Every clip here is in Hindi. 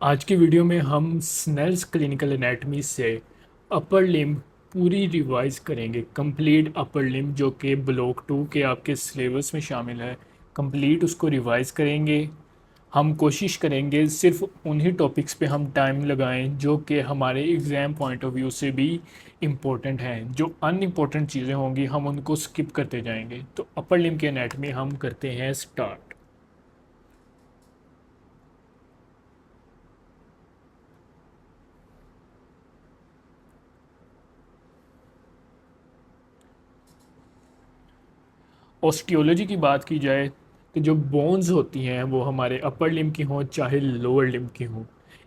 आज की वीडियो में हम स्नेल्स क्लिनिकल एनाटमी से अपर लिम्ब पूरी रिवाइज करेंगे। कंप्लीट अपर लिम्ब जो कि ब्लॉक 2 के आपके सिलेबस में शामिल है, कंप्लीट उसको रिवाइज करेंगे। हम कोशिश करेंगे सिर्फ उन्हीं टॉपिक्स पे हम टाइम लगाएं जो कि हमारे एग्ज़ाम पॉइंट ऑफ व्यू से भी इम्पोर्टेंट हैं। जो अनइम्पोर्टेंट चीज़ें होंगी हम उनको स्किप करते जाएंगे। तो अपर लिम्ब के एनाटमी हम करते हैं स्टार्ट। ऑस्टियोलॉजी की बात की जाए तो जो बोन्स होती हैं वो हमारे अपर लिम्ब की हों चाहे लोअर लिम्ब की हों,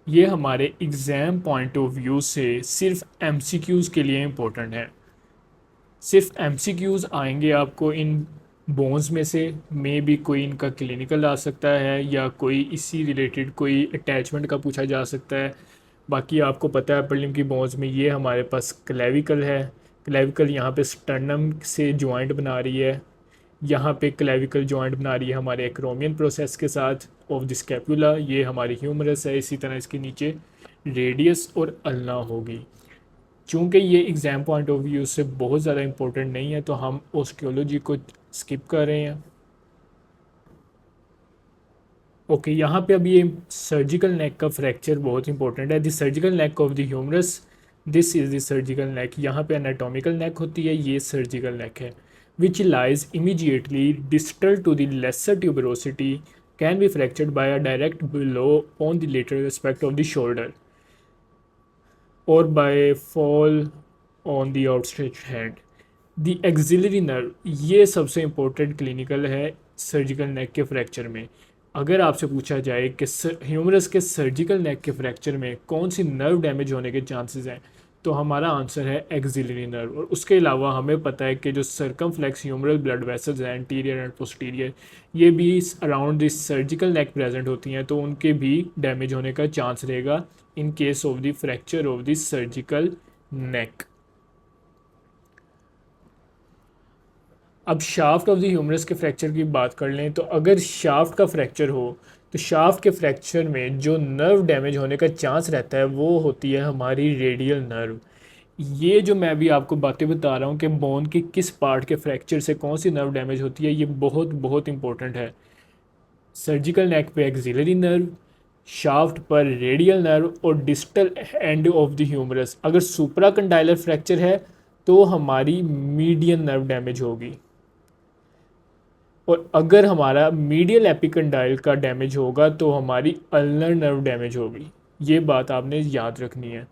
ये हमारे एग्ज़ाम पॉइंट ऑफ व्यू से सिर्फ एमसीक्यूज़ के लिए इम्पोर्टेंट है। सिर्फ एमसीक्यूज़ आएंगे आपको इन बोन्स में से, मे भी कोई इनका क्लिनिकल आ सकता है या कोई इसी रिलेटेड कोई अटैचमेंट का पूछा जा सकता है। बाकी आपको पता है अपर लिम्ब की बोन्स में ये हमारे पास क्लेविकल है। क्लेविकल यहाँ पे स्टर्नम से जॉइंट बना रही है, यहाँ पे क्लेविकल जॉइंट बना रही है हमारे एक्रोमियन प्रोसेस के साथ ऑफ द स्कैपुला। ये हमारी ह्यूमरस है। इसी तरह इसके नीचे रेडियस और अल्ना होगी। चूँकि ये एग्ज़ाम पॉइंट ऑफ व्यू से बहुत ज़्यादा इंपॉर्टेंट नहीं है तो हम ऑस्टियोलॉजी को स्किप कर रहे हैं। ओके, यहाँ पे अब ये सर्जिकल नेक का फ्रैक्चर बहुत इंपॉर्टेंट है। The surgical neck of the humerus, this is the surgical neck. यहाँ पे एनाटॉमिकल नेक होती है, ये सर्जिकल नेक है। Which lies immediately distal to the lesser tuberosity, can be fractured by a direct blow on the lateral aspect of the shoulder और by fall on the outstretched hand. The axillary nerve, ये सबसे इम्पोर्टेंट क्लिनिकल है सर्जिकल नेक के फ्रैक्चर में। अगर आपसे पूछा जाए कि ह्यूमरस के सर्जिकल नेक के फ्रैक्चर में कौन सी नर्व डैमेज होने के चांसेस हैं, तो हमारा आंसर है एक्सिलरी नर्व। और उसके अलावा हमें पता है कि जो सर्कमफ्लेक्स ह्यूमरल ब्लड वेसल्स हैं एंटीरियर एंड पोस्टीरियर, ये भी around this surgical neck present होती हैं, तो उनके भी डैमेज होने का चांस रहेगा in case of the fracture of the surgical neck. अब शाफ्ट ऑफ द ह्यूमरस के फ्रैक्चर की बात कर लें तो अगर शाफ्ट का फ्रैक्चर हो तो शाफ्ट के फ्रैक्चर में जो नर्व डैमेज होने का चांस रहता है वो होती है हमारी रेडियल नर्व। ये जो मैं अभी आपको बातें बता रहा हूँ कि बोन के किस पार्ट के फ्रैक्चर से कौन सी नर्व डैमेज होती है, ये बहुत बहुत इंपॉर्टेंट है। सर्जिकल नेक पे एक्सिलरी नर्व, शाफ्ट पर रेडियल नर्व और distal end of the humerus. अगर सुप्रा कंडाइलर फ्रैक्चर है तो हमारी मीडियन नर्व डैमेज होगी, और अगर हमारा मीडियल एपिकंडाइल का डैमेज होगा तो हमारी अल्नर नर्व डैमेज होगी। ये बात आपने याद रखनी है।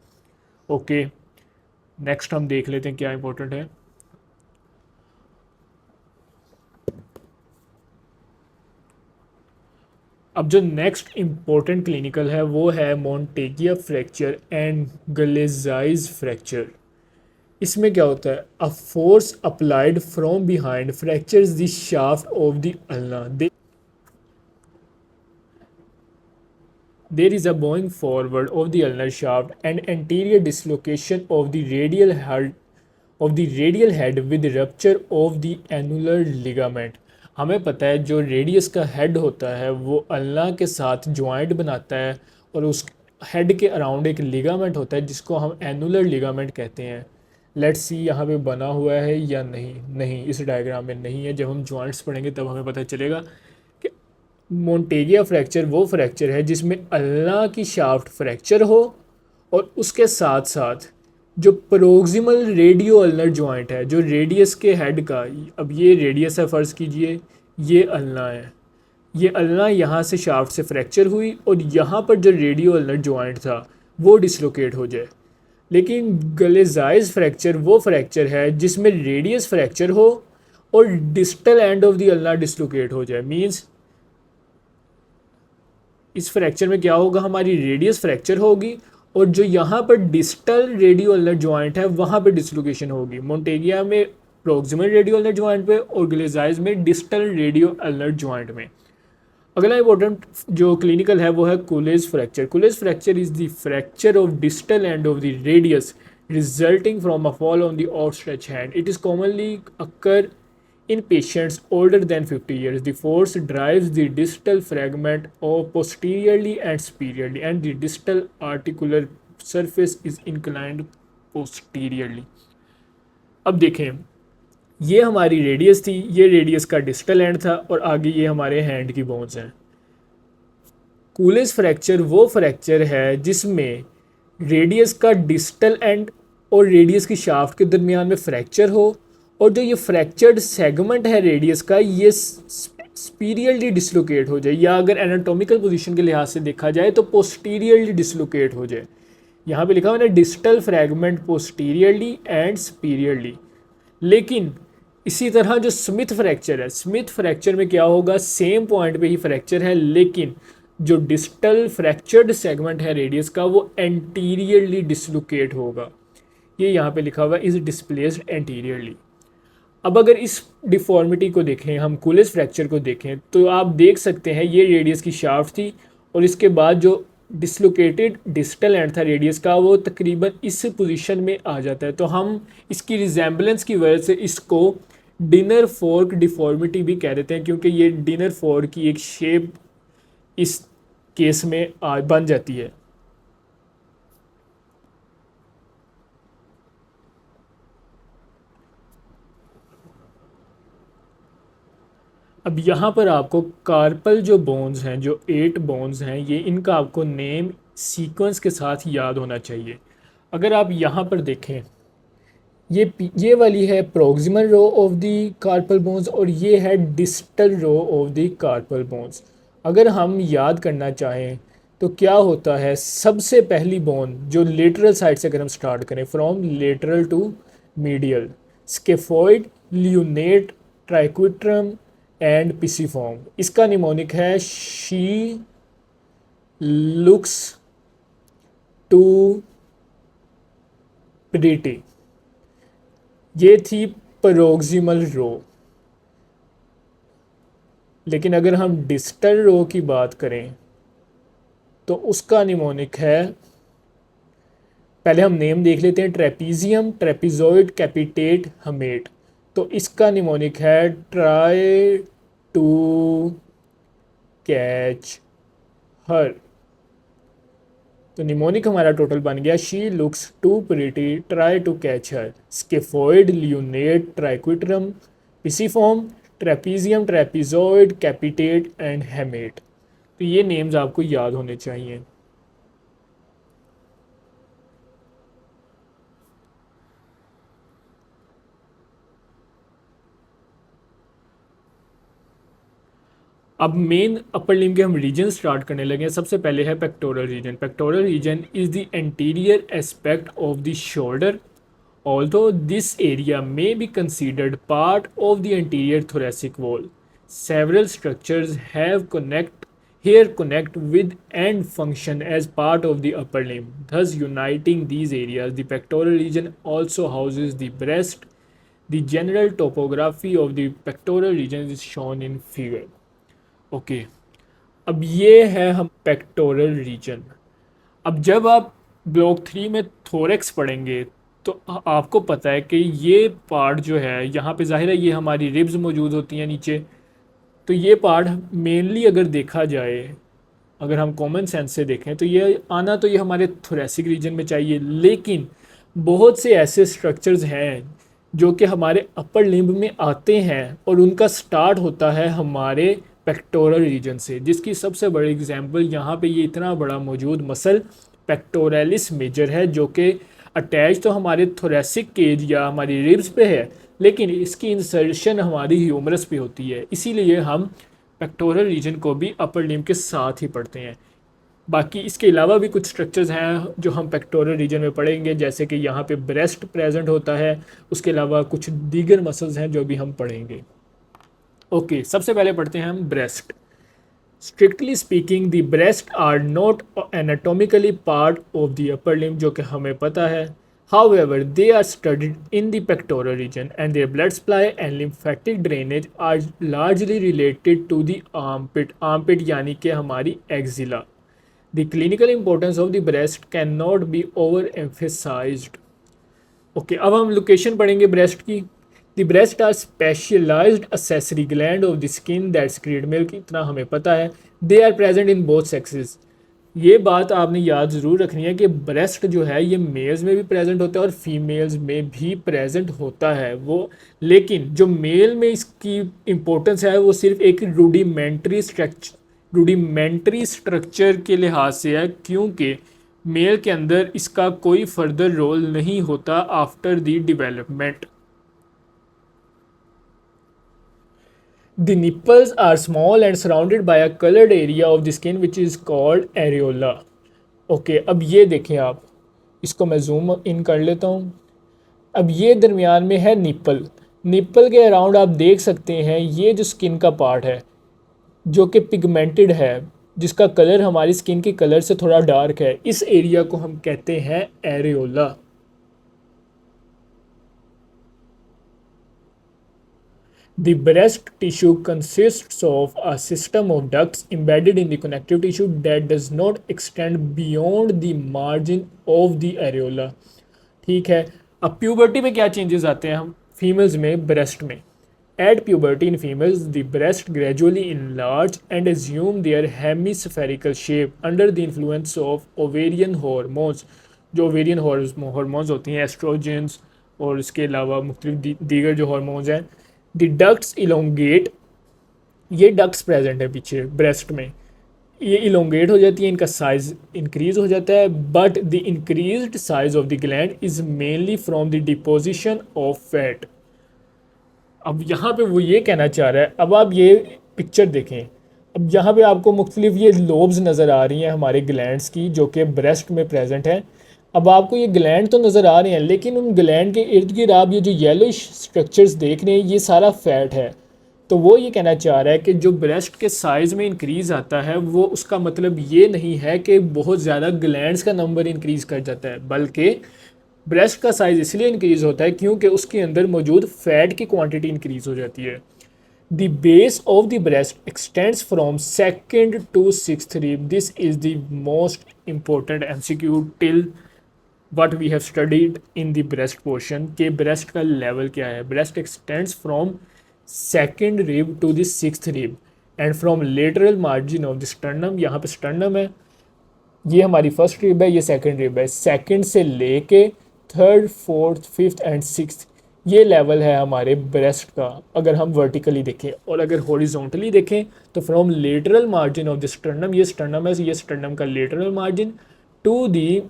ओके, नेक्स्ट हम देख लेते हैं क्या इंपॉर्टेंट है। अब जो नेक्स्ट इम्पोर्टेंट क्लिनिकल है वो है मोंटेगिया फ्रैक्चर एंड गलेजाइज फ्रैक्चर। इसमें क्या होता है, a force applied from behind fractures the shaft of the ulna. There is a bowing forward of the ulnar shaft and anterior dislocation of the radial head with rupture of the annular ligament। हमें पता है जो रेडियस का हेड होता है वो अल्ना के साथ ज्वाइंट बनाता है और उस हेड के अराउंड एक लिगामेंट होता है जिसको हम एनुलर लिगामेंट कहते हैं। लेट्स सी यहाँ पे बना हुआ है या नहीं। नहीं, इस डायग्राम में नहीं है। जब हम जॉइंट्स पढ़ेंगे तब हमें पता चलेगा कि मोंटेगिया फ्रैक्चर वो फ्रैक्चर है जिसमें अल्ना की शाफ्ट फ्रैक्चर हो और उसके साथ साथ जो प्रोक्सिमल रेडियो अल्नर जॉइंट है जो रेडियस के हेड का, अब ये रेडियस है फ़र्ज़ कीजिए, ये अल्ना है, ये अल्ना यहाँ से शाफ्ट से फ्रैक्चर हुई और यहाँ पर जो रेडियो अल्नर जॉइंट था वो डिसलोकेट हो जाए। लेकिन गलेजाइज फ्रैक्चर वो फ्रैक्चर है जिसमें रेडियस फ्रैक्चर हो और distal end of the ulna dislocate हो जाए। मीन्स इस फ्रैक्चर में क्या होगा, हमारी रेडियस फ्रैक्चर होगी और जो यहाँ पर डिस्टल रेडियो अल्नर जॉइंट है वहाँ पे डिसलोकेशन होगी। मोंटेगिया में प्रोक्सिमल रेडियो अल्नर जॉइंट पे और ग्लेजाइज में डिस्टल रेडियो अल्नर जॉइंट में। अगला इंपॉर्टेंट जो क्लिनिकल है वो है Colles fracture. Colles fracture is the fracture of distal end of the radius resulting from a fall on the outstretched hand. It is commonly occur In patients older than 50 years, the force drives the distal fragment of posteriorly and superiorly, and the distal articular surface is inclined posteriorly. अब देखें, ये हमारी रेडियस थी, ये रेडियस का डिस्टल एंड था, और आगे ये हमारे हैंड की बोन्स हैं। कूलेज फ्रैक्चर वो फ्रैक्चर है जिसमें रेडियस का डिस्टल एंड और रेडियस की शाफ्ट के दरमियान में फ्रैक्चर हो, और जो ये फ्रैक्चर्ड सेगमेंट है रेडियस का, ये स्पीरियरली डिसलोकेट हो जाए, या अगर एनाटॉमिकल पोजीशन के लिहाज से देखा जाए तो पोस्टीरियरली डिसलोकेट हो जाए। यहाँ पे लिखा हुआ है डिस्टल फ्रैगमेंट पोस्टीरियरली एंड स्पीरियरली। लेकिन इसी तरह जो स्मिथ फ्रैक्चर है, स्मिथ फ्रैक्चर में क्या होगा, सेम पॉइंट पे ही फ्रैक्चर है, लेकिन जो डिस्टल फ्रैक्चर्ड सेगमेंट है रेडियस का वो एंटीरियरली डिसलोकेट होगा। ये यहाँ पे लिखा हुआ है इज डिस्प्लेस्ड एंटीरियरली। अब अगर इस डिफॉर्मिटी को देखें, हम कूलेज फ्रैक्चर को देखें, तो आप देख सकते हैं ये रेडियस की शाफ्ट थी, और इसके बाद जो डिसलोकेटेड डिस्टल एंड था रेडियस का वो तकरीबन इस पोजीशन में आ जाता है। तो हम इसकी रिजेंबलेंस की वजह से इसको डिनर फोर्क डिफॉर्मिटी भी कह देते हैं, क्योंकि ये डिनर फोर्क की एक शेप इस केस में बन जाती है। अब यहाँ पर आपको कार्पल जो बोन्स हैं, जो 8 बोन्स हैं, ये इनका आपको नेम सीक्वेंस के साथ याद होना चाहिए। अगर आप यहाँ पर देखें, ये वाली है proximal row of the carpal bones, और ये है distal row of the carpal bones. अगर हम याद करना चाहें तो क्या होता है, सबसे पहली बोन जो लेटरल साइड से अगर हम स्टार्ट करें, from lateral to medial, scaphoid, lunate, triquetrum and pisiform. इसका निमोनिक है शी लुक्स टू प्रीटी। ये थी प्रोक्सिमल रो। लेकिन अगर हम डिस्टल रो की बात करें तो उसका निमोनिक है, पहले हम नेम देख लेते हैं, ट्रेपीजियम, ट्रेपीजॉइड, कैपिटेट, हमेट। तो इसका निमोनिक है ट्राई टू कैच हर। तो निमोनिक हमारा टोटल बन गया she looks too pretty, try to catch her, scaphoid, lunate, triquetrum, pisiform, trapezium, trapezoid, capitate and hamate. तो ये नेम्स आपको याद होने चाहिए। अब मेन अपर लिम्ब के हम रीजन स्टार्ट करने लगे हैं। सबसे पहले है pectoral region. Pectoral region is the anterior aspect of the shoulder, although this area may be considered part of the anterior thoracic wall. Several structures connect with and function as part of the upper limb, thus uniting these areas. The pectoral region also houses the breast. The general topography of the pectoral region is shown in figure. Okay. अब ये है हम पेक्टोरल रीजन। अब जब आप ब्लॉक 3 में थोरेक्स पढ़ेंगे तो आपको पता है कि ये पार्ट जो है यहाँ पे ज़ाहिर है ये हमारी रिब्स मौजूद होती हैं नीचे। तो ये पार्ट मेनली अगर देखा जाए, अगर हम कॉमन सेंस से देखें तो ये आना तो ये हमारे थोरेसिक रीजन में चाहिए, लेकिन बहुत से ऐसे स्ट्रक्चर्स हैं जो कि हमारे अपर लिम्ब में आते हैं और उनका स्टार्ट होता है हमारे पेक्टोरल रीजन से, जिसकी सबसे बड़ी एग्जांपल यहाँ पे ये इतना बड़ा मौजूद मसल पेक्टोरलिस मेजर है, जो कि अटैच तो हमारे थोरेसिक केज या हमारी रिब्स पे है, लेकिन इसकी इंसर्शन हमारी ह्यूमरस पे होती है। इसीलिए हम पेक्टोरल रीजन को भी अपर लिम्ब के साथ ही पढ़ते हैं। बाकी इसके अलावा भी कुछ स्ट्रक्चर्स हैं जो हम पेक्टोरल रीजन में पढ़ेंगे, जैसे कि यहाँ पे ब्रेस्ट प्रेजेंट होता है, उसके अलावा कुछ दीगर मसल्स हैं जो भी हम पढ़ेंगे। ओके, सबसे पहले पढ़ते हैं हम breast. Strictly speaking the breast are not anatomically part of the upper limb, जो कि हमें पता है। However, they are studied in the pectoral region and their blood supply and lymphatic drainage are largely related to the armpit. Armpit यानी कि हमारी axilla. The clinical importance of the breast cannot be overemphasized. Okay, अब हम लोकेशन पढ़ेंगे ब्रेस्ट की। The breast are specialized accessory gland of the skin that secrete milk, इतना हमें पता है. They are present in both sexes. ये बात आपने याद ज़रूर रखनी है कि ब्रेस्ट जो है ये मेल्स में भी प्रेजेंट होता है और फीमेल्स में भी प्रेजेंट होता है वो. लेकिन जो मेल में इसकी इम्पोर्टेंस है वो सिर्फ एक रूडिमेंट्री स्ट्रक्चर के लिहाज से है, क्योंकि मेल के अंदर इसका कोई फर्दर रोल नहीं होता after the development. The nipples are small and surrounded by a colored area of the skin which is called areola. Okay अब ये देखें आप, इसको मैं जूम इन कर लेता हूँ. अब ये दरमियान में है निप्पल. निप्पल के अराउंड आप देख सकते हैं ये जो स्किन का पार्ट है जो कि पिगमेंटेड है, जिसका कलर हमारी स्किन के कलर से थोड़ा डार्क है, इस एरिया को हम कहते हैं areola. The breast tissue consists of a system of ducts embedded in the connective tissue that does not extend beyond the margin of the areola. ठीक है. अब प्यूबर्टी में क्या चेंजेस आते हैं हम फीमेल्स में ब्रेस्ट में. At puberty in females, the breast gradually enlarge and assume their hemispherical shape under the influence of ovarian hormones. जो ओवेरियन हार्मोन्स होती हैं, एस्ट्रोजेंस और इसके अलावा मुख्तलिफ दीगर जो हार्मोन्स हैं. द डक्ट्स इलोंगेट, ये डक्ट्स प्रेजेंट है पीछे ब्रेस्ट में, ये इलोंगेट हो जाती है, इनका साइज इंक्रीज हो जाता है. But the increased size of the gland is mainly from the deposition of fat. अब यहाँ पे वो ये कहना चाह रहा है, अब आप ये पिक्चर देखें, अब यहाँ पे आपको मुख्तलिफ ये लोब्स नज़र आ रही हैं हमारे ग्लैंड्स की जो कि ब्रेस्ट में प्रेजेंट हैं. अब आपको ये ग्लैंड तो नज़र आ रहे हैं, लेकिन उन ग्लैंड के इर्द गिर्द आप ये जो येलोइश स्ट्रक्चर्स देख रहे हैं ये सारा फैट है. तो वो ये कहना चाह रहा है कि जो ब्रेस्ट के साइज़ में इंक्रीज़ आता है वो उसका मतलब ये नहीं है कि बहुत ज़्यादा ग्लैंड्स का नंबर इंक्रीज़ कर जाता है, बल्कि ब्रेस्ट का साइज़ इसलिए इंक्रीज़ होता है क्योंकि उसके अंदर मौजूद फ़ैट की क्वांटिटी इंक्रीज़ हो जाती है. The base of the breast extends from second to sixth rib. This is the most important MCQ till what we have studied in the breast portion. के breast का level क्या है. Breast extends from second rib to the sixth rib and from lateral margin of the sternum. यहाँ पे sternum है, ये हमारी फर्स्ट रिब है, ये सेकंड रिब है. सेकंड से लेके third, fourth, fifth and sixth ये लेवल है हमारे ब्रेस्ट का अगर हम वर्टिकली देखें. और अगर हॉरिजॉन्टली देखें तो from lateral margin of the sternum, ये स्टर्नम है, ये स्टर्नम का lateral margin, to the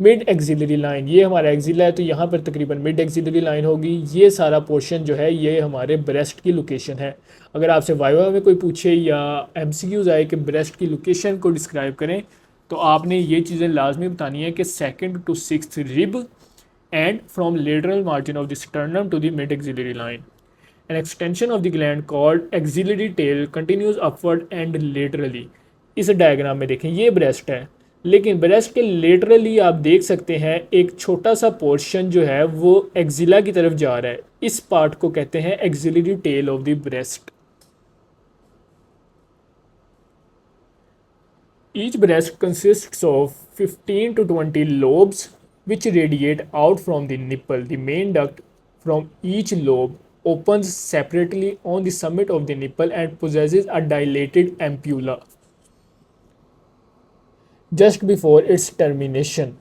mid axillary line, ये हमारा एक्सिला है तो यहाँ पर तकरीबन मिड एक्सिलरी लाइन होगी. ये सारा पोर्शन जो है ये हमारे ब्रेस्ट की लोकेशन है. अगर आपसे वाइवा में कोई पूछे या एमसीक्यूज आए कि ब्रेस्ट की लोकेशन को डिस्क्राइब करें तो आपने ये चीज़ें लाजमी बतानी है कि second to sixth rib and from lateral margin of the sternum to the mid axillary line. An extension of the gland called axillary tail continues upward and laterally. इस डायग्राम में देखें ये ब्रेस्ट है, लेकिन ब्रेस्ट के लेटरली आप देख सकते हैं एक छोटा सा पोर्शन जो है वो एक्जिला की तरफ जा रहा है. इस पार्ट को कहते हैं axillary tail of the breast. Each breast consists of 15 to 20 lobes which radiate out from the nipple. The main duct from each lobe opens separately on the summit of the nipple and possesses a dilated ampulla just before its termination.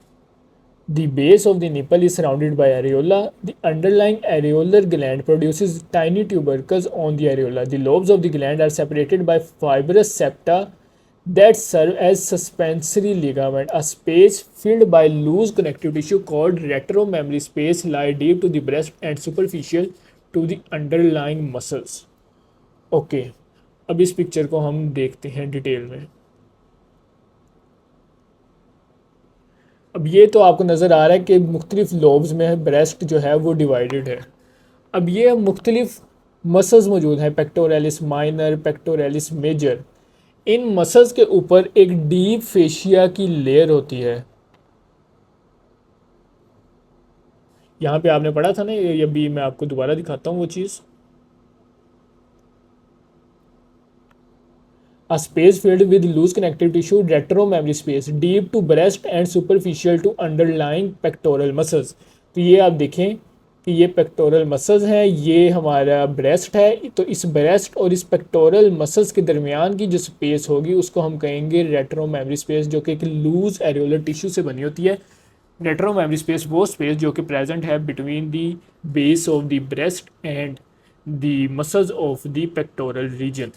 The base of the nipple is surrounded by areola. The underlying areolar gland produces tiny tubercles on the areola. The lobes of the gland are separated by fibrous septa that serve as suspensory ligament. A space filled by loose connective tissue called retromammary space lie deep to the breast and superficial to the underlying muscles. Okay अब इस पिक्चर को हम देखते हैं डिटेल में. अब ये तो आपको नज़र आ रहा है कि मुख्तलिफ लोब्स में ब्रेस्ट जो है वो डिवाइडेड है. अब ये मुख्तलिफ मसल्स मौजूद हैं, पेक्टोरलिस माइनर, पेक्टोरलिस मेजर. इन मसल्स के ऊपर एक डीप फेशिया की लेयर होती है. यहाँ पे आपने पढ़ा था ना, ये अभी मैं आपको दोबारा दिखाता हूँ वो चीज़. A space filled with loose connective tissue, retromammary space, deep to breast and superficial to underlying pectoral muscles. तो ये आप देखें कि ये पेक्टोरल मसल्स हैं, ये हमारा ब्रेस्ट है, तो इस ब्रेस्ट और इस पेक्टोरल मसल्स के दरमियान की जो स्पेस होगी उसको हम कहेंगे रेट्रो मेमोरी स्पेस, जो कि एक लूज एरियोलर टिश्यू से बनी होती है। रेट्रो मेमोरी स्पेस वो स्पेस जो कि प्रेजेंट है between the base of the breast and the muscles of the pectoral region.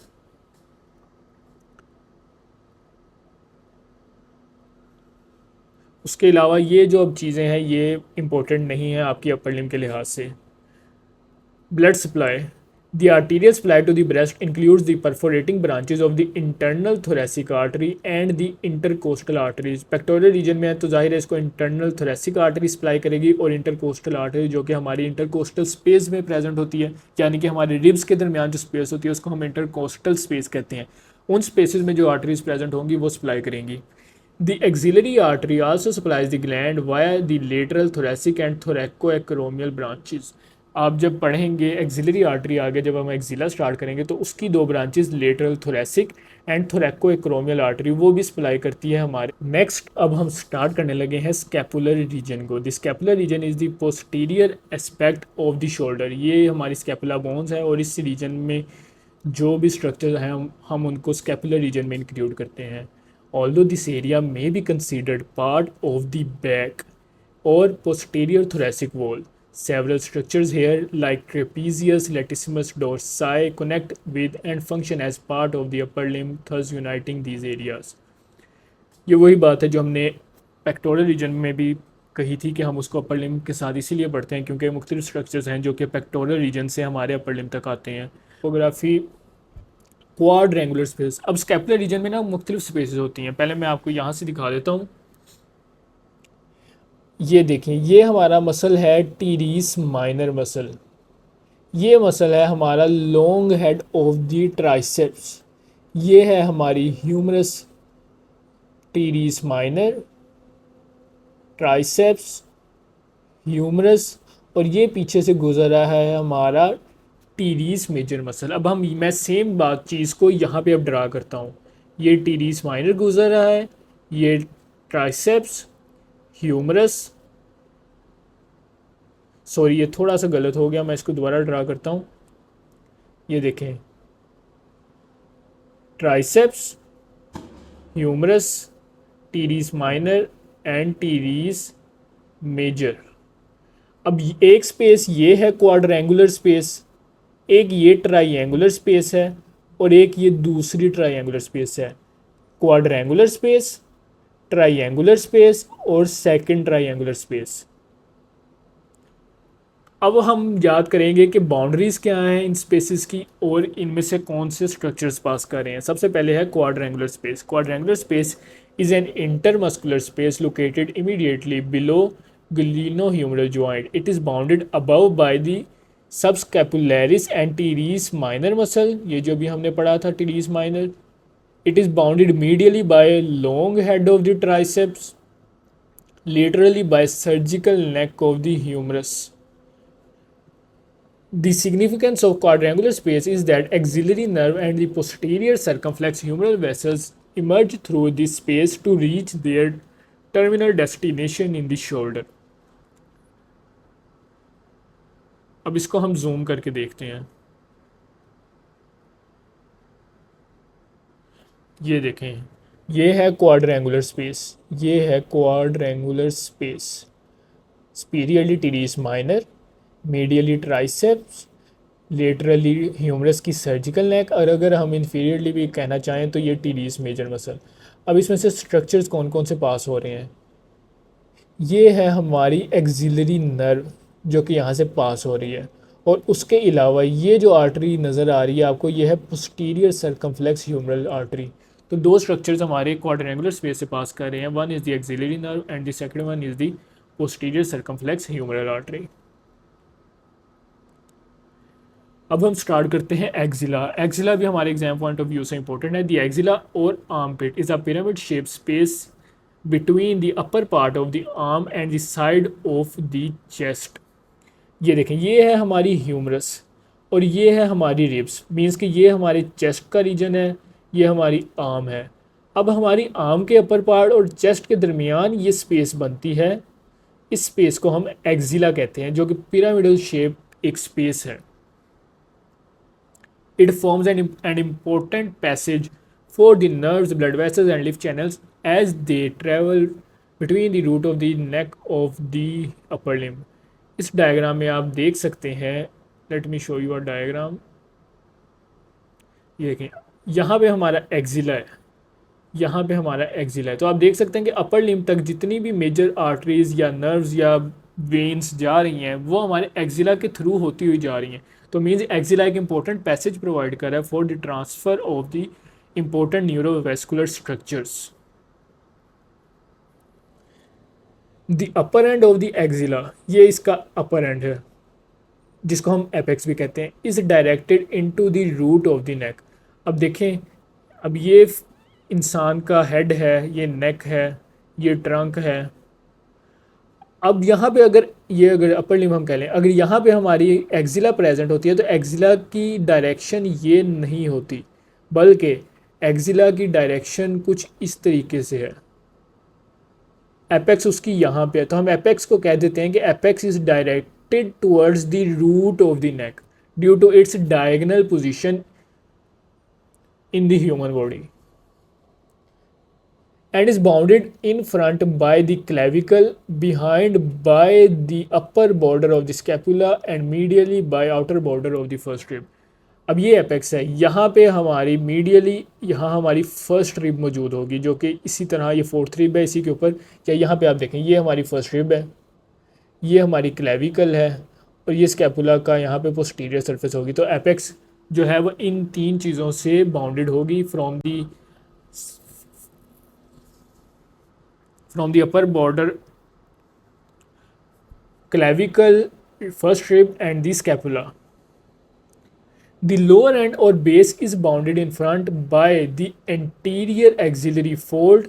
उसके अलावा ये जो अब चीज़ें हैं ये इंपॉर्टेंट नहीं है आपकी अपर लिम्ब के लिहाज से। Blood supply, the arterial supply to the breast includes the perforating branches of the internal thoracic artery and the intercostal arteries। Pectoral region में है तो जाहिर है इसको इंटरनल thoracic artery सप्लाई करेगी, और इंटरकोस्टल आर्टरी जो कि हमारी इंटरकोस्टल स्पेस में प्रेजेंट होती है, यानी कि हमारे रिब्स के दरमियान जो स्पेस होती है उसको हम इंटरकोस्टल स्पेस कहते हैं। उन स्पेसेस में जो आर्टरीज प्रेजेंट होंगी वो सप्लाई करेंगी। The axillary artery also supplies the gland via the lateral thoracic and thoracoacromial branches। आप जब पढ़ेंगे एक्सिलरी आर्टरी आगे जब हम एक्सिला स्टार्ट करेंगे तो उसकी दो branches lateral thoracic and थोरैकोएक्रोमियल artery वो भी सप्लाई करती है हमारे। नेक्स्ट अब हम स्टार्ट करने लगे हैं स्कैपुलर रीजन को। The scapular region is the posterior aspect of the shoulder. ये हमारी स्कैपुला बोन्स है और इस रीजन में जो भी स्ट्रक्चर हैं हम उनको स्कैपुलर रीजन में इंक्लूड करते हैं। Although this area may be considered part of the back or posterior thoracic wall, several structures here like trapezius latissimus dorsi connect with and function as part of the upper limb, thus uniting these areas। ये वही बात है जो हमने पेक्टोरल रीजन में भी कही थी कि हम उसको अपर लिम्ब के साथ इसीलिए पढ़ते हैं क्योंकि मुख्तलिफ स्ट्रक्चर्स हैं जो कि पेक्टोरल रीजन से हमारे अपर लिम्ब तक आते हैं। फोटोग्राफी क्वाड्रेंगुलर स्पेस, अब स्कैपुलर रीजन में ना मुख्तलिफ स्पेसेस होती हैं, पहले मैं आपको यहाँ से दिखा देता हूँ। ये देखें, ये हमारा मसल है टीरीस माइनर मसल, ये मसल है हमारा long head of the triceps, ये है हमारी humerus teres minor, triceps, humerus, और ये पीछे से गुजर रहा है हमारा टीरीस मेजर मसल। अब मैं सेम बात चीज़ को यहाँ पे अब ड्रा करता हूँ। ये टीरीस माइनर गुजर रहा है, ये ट्राइसेप्स, ह्यूमरस, सॉरी ये थोड़ा सा गलत हो गया, मैं इसको दोबारा ड्रा करता हूँ। ये देखें, triceps, humerus, teres minor and teres major. अब एक स्पेस ये है क्वाड्रेंगुलर स्पेस, एक ये ट्राइंगुलर स्पेस है और एक ये दूसरी ट्राइंगुलर स्पेस है। क्वाड्रेंगुलर स्पेस, ट्राइंगुलर स्पेस और सेकंड ट्राइंगुलर स्पेस। अब हम याद करेंगे कि बाउंड्रीज क्या हैं इन स्पेसेस की और इनमें से कौन से स्ट्रक्चर्स पास कर रहे हैं। सबसे पहले है quadrangular space. Quadrangular space is an intermuscular space located immediately below glenohumeral joint। It is bounded above by the subscapularis and teres minor muscle, ये जो भी हमने पढ़ा था teres minor। It is bounded medially by long head of the triceps, laterally by surgical neck of the humerus। The significance of quadrangular space is that axillary nerve and the posterior circumflex humeral vessels emerge through this space to reach their terminal destination in the shoulder। अब इसको हम जूम करके देखते हैं। ये देखें, ये है क्वाड्रेंगुलर स्पेस, ये है quadrangular space. Superiorly teres minor, medially triceps, laterally humerus की सर्जिकल नेक, और अगर हम इन्फीरियरली भी कहना चाहें तो ये टीरीस मेजर मसल। अब इसमें से स्ट्रक्चर्स कौन कौन से पास हो रहे हैं। ये है हमारी एक्सिलरी नर्व जो कि यहाँ से पास हो रही है, और उसके अलावा ये जो आर्टरी नज़र आ रही है आपको, ये है पोस्टीरियर सर्कमफ्लेक्स ह्यूमरल आर्टरी। तो दो स्ट्रक्चर्स हमारे क्वाड्रेंगुलर स्पेस से पास कर रहे हैं, one is the axillary nerve and the second one is the posterior circumflex humeral artery. अब हम स्टार्ट करते हैं एक्सिला। एक्सिला भी हमारे एग्जाम पॉइंट ऑफ व्यू से इंपॉर्टेंट है। द एक्सिला और armpit is a pyramid shape space between the upper part of the arm and the side of the chest. ये देखें, ये है हमारी ह्यूमरस और ये है हमारी रिब्स, मींस कि ये हमारे चेस्ट का रीजन है, ये हमारी आर्म है। अब हमारी आर्म के अपर पार्ट और चेस्ट के दरमियान ये स्पेस बनती है, इस स्पेस को हम एक्जिला कहते हैं, जो कि पिरामिडल शेप एक स्पेस है. It forms an important passage for the nerves, blood vessels, and lymph channels as they travel between the root of the neck of the upper limb. इस डायग्राम में आप देख सकते हैं. Let me show you a diagram. ये देखें, यहाँ पे हमारा एक्जिला है, यहाँ पे हमारा एक्जिला है. तो आप देख सकते हैं कि अपर लिम्ब तक जितनी भी मेजर आर्टरीज या नर्व्स या वेन्स जा रही हैं वो हमारे एक्जिला के थ्रू होती हुई जा रही हैं. तो मीन्स एक्जिला एक इंपॉर्टेंट पैसेज प्रोवाइड कर रहा है for the transfer of the important neurovascular structures. The upper and of the axilla, ये इसका अपर एंड है जिसको हम एपेक्स भी कहते हैं, is directed into the root of the neck. अब देखें, अब ये इंसान का हेड है, ये नेक है, ये ट्रंक है. अब यहाँ पे अगर अपर लिम्ब हम कह लें, अगर यहाँ पे हमारी एक्जिला प्रेजेंट होती है तो एक्जिला की डायरेक्शन ये नहीं होती, बल्कि एक्जिला की डायरेक्शन कुछ इस तरीके से है. एपेक्स उसकी यहाँ पे है, तो हम एपेक्स को कह देते हैं कि apex is directed towards the root of the neck due to its diagonal position in the human body and is bounded in front by the clavicle, behind by the upper border of the scapula and medially by outer border of the first rib. अब ये एपेक्स है, यहाँ पे हमारी मीडियली यहाँ हमारी फर्स्ट रिब मौजूद होगी, जो कि इसी तरह ये फोर्थ रिब है इसी के ऊपर. या यहाँ पे आप देखें, ये हमारी फर्स्ट रिब है, ये हमारी क्लेविकल है और ये स्कैपुला का यहाँ पे पोस्टीरियर सरफेस होगी. तो एपेक्स जो है वो इन तीन चीज़ों से बाउंडेड होगी from the upper border, clavicle, first rib and the scapula. The lower end or base is bounded in front by the anterior axillary fold.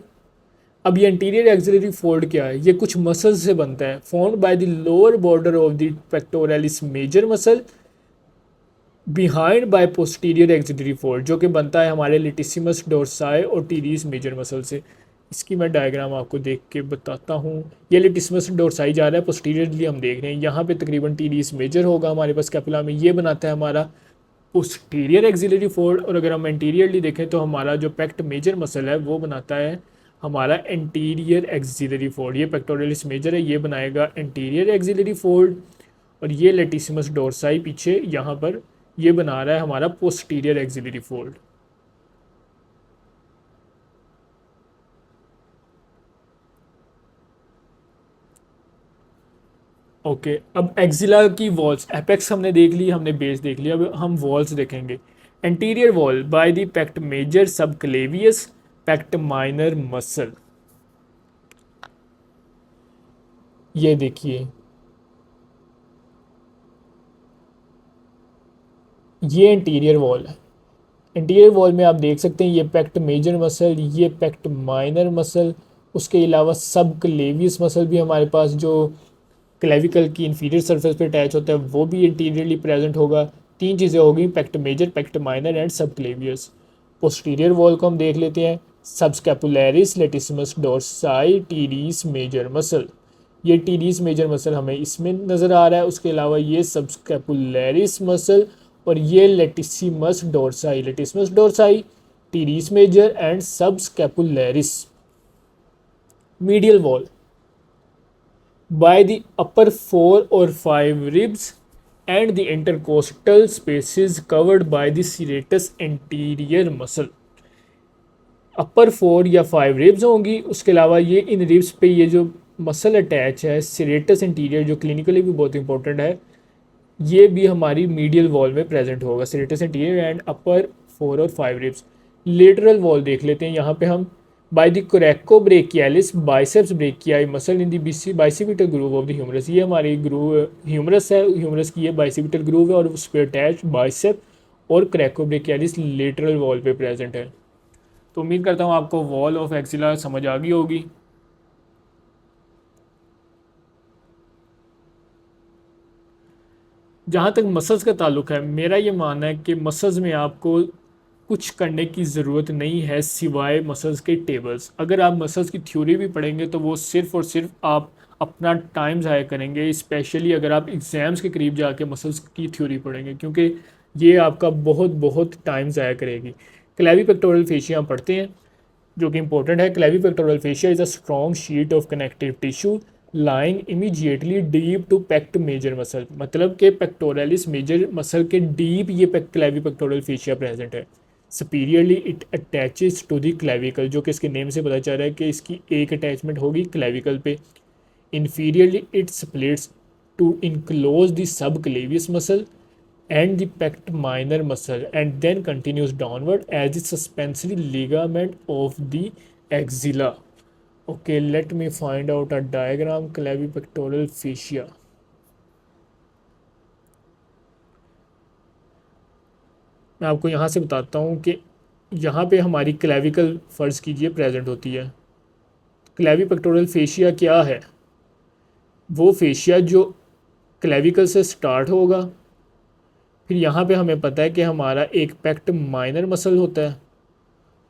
अब ये anterior axillary fold क्या है? ये कुछ मसल्स से बनता है, formed by the lower border of the pectoralis major muscle, behind by posterior axillary fold, जो कि बनता है हमारे latissimus dorsi और teres major muscle से. इसकी मैं डायग्राम आपको देख के बताता हूँ. ये लिटिस्मस डोर्साई जा रहा है, पोस्टीरियरली हम देख रहे हैं, यहाँ पे तकरीबन टीडीएस मेजर होगा हमारे पास कैपुला में, ये बनाता है हमारा पोस्टीरियर एक्सिलरी फोल्ड. और अगर हम एंटीरियरली देखें तो हमारा जो पेक्ट मेजर मसल है वो बनाता है हमारा एंटीरियर एक्सिलरी फोल्ड. ये पेक्टोरलिस मेजर है, ये बनाएगा एंटीरियर एक्सिलरी फोल्ड. और ये लेटिसिमस डोर्साई पीछे यहाँ पर ये बना रहा है हमारा पोस्टीरियर एक्सिलरी फोल्ड. ओके अब एक्जिला की वॉल्स, एपेक्स हमने देख ली, हमने बेस देख लिया, अब हम वॉल्स देखेंगे. Anterior wall by the pect major subclavius pect minor muscle. ये देखिए, ये एंटीरियर वॉल है. एंटीरियर वॉल में आप देख सकते हैं ये पेक्ट मेजर मसल, ये पेक्ट माइनर मसल, उसके अलावा सब क्लेवियस मसल भी हमारे पास जो क्लेविकल की इंफीरियर सरफेस पे अटैच होता है वो भी इंटीरियरली प्रेजेंट होगा. तीन चीज़ें होगी, पेक्ट मेजर, पेक्ट माइनर एंड सब क्लेवियस. पोस्टीरियर वॉल को हम देख लेते हैं. सबस्कैपुलैरिस लेटिसिमस डोर्साई टीरीस मेजर मसल, ये टीरीस मेजर मसल हमें इसमें नज़र आ रहा है. उसके अलावा ये सबस्कैपुलैरिस मसल और ये latissimus dorsi teres major and subscapularis. Medial wall by the upper 4 or 5 ribs and the intercostal spaces covered by the serratus anterior muscle. अपर 4 या 5 रिब्स होंगी, उसके अलावा ये इन रिब्स पे ये जो मसल अटैच है सेरेटस इंटीरियर, जो क्लिनिकली भी बहुत इंपॉर्टेंट है, ये भी हमारी मीडियल वॉल में प्रेजेंट होगा. सेरेटस इंटीरियर एंड अपर 4 और 5 रिब्स. लेटरल वॉल देख लेते हैं. यहाँ पे हम by the coracobrachialis biceps brachii muscle in the bicipital groove of the humerus. ये हमारी ग्रूव ह्यूमरस है, ह्यूमरस की ये बाइसिपिटल ग्रूव है और उस पर अटैच बाइसेप और कोरेकोब्रेकियालिस लेटरल वॉल पे प्रेजेंट है. तो उम्मीद करता हूँ आपको वॉल ऑफ एक्सिला समझ आ गई होगी. जहाँ तक मसल्स का ताल्लुक है, मेरा ये मानना है कि मसल्स में आपको कुछ करने की ज़रूरत नहीं है सिवाय मसल्स के टेबल्स। अगर आप मसल्स की थ्योरी भी पढ़ेंगे तो वो सिर्फ़ और सिर्फ आप अपना टाइम ज़ाया करेंगे, स्पेशली अगर आप एग्ज़ाम्स के करीब जाके मसल्स की थ्योरी पढ़ेंगे, क्योंकि ये आपका बहुत बहुत टाइम ज़ाया करेगी। क्लेवी पेक्टोरल फेशिया हम पढ़ते हैं जो कि इंपॉर्टेंट है। Clavipectoral fascia is a strong sheet of connective tissue lying immediately deep to pect major muscle, मतलब कि पेक्टोरलिस मेजर मसल के डीप ये क्लेवी पेक्टोरल फेशिया प्रेजेंट है। Superiorly it attaches to the clavicle, जो कि इसके नेम से पता चल रहा है कि इसकी एक अटैचमेंट होगी क्लेविकल पे। Inferiorly it splits to enclose the subclavius muscle and the pect minor muscle and then continues downward as the suspensory ligament of the axilla. Okay, let me find out a diagram clavipectoral fascia. मैं आपको यहाँ से बताता हूँ कि यहाँ पे हमारी क्लेविकल फ़र्ज़ कीजिए प्रेजेंट होती है। क्लेविपेक्टोरल फेशिया क्या है? वो फेशिया जो क्लेविकल से स्टार्ट होगा, फिर यहाँ पे हमें पता है कि हमारा एक पेक्ट माइनर मसल होता है,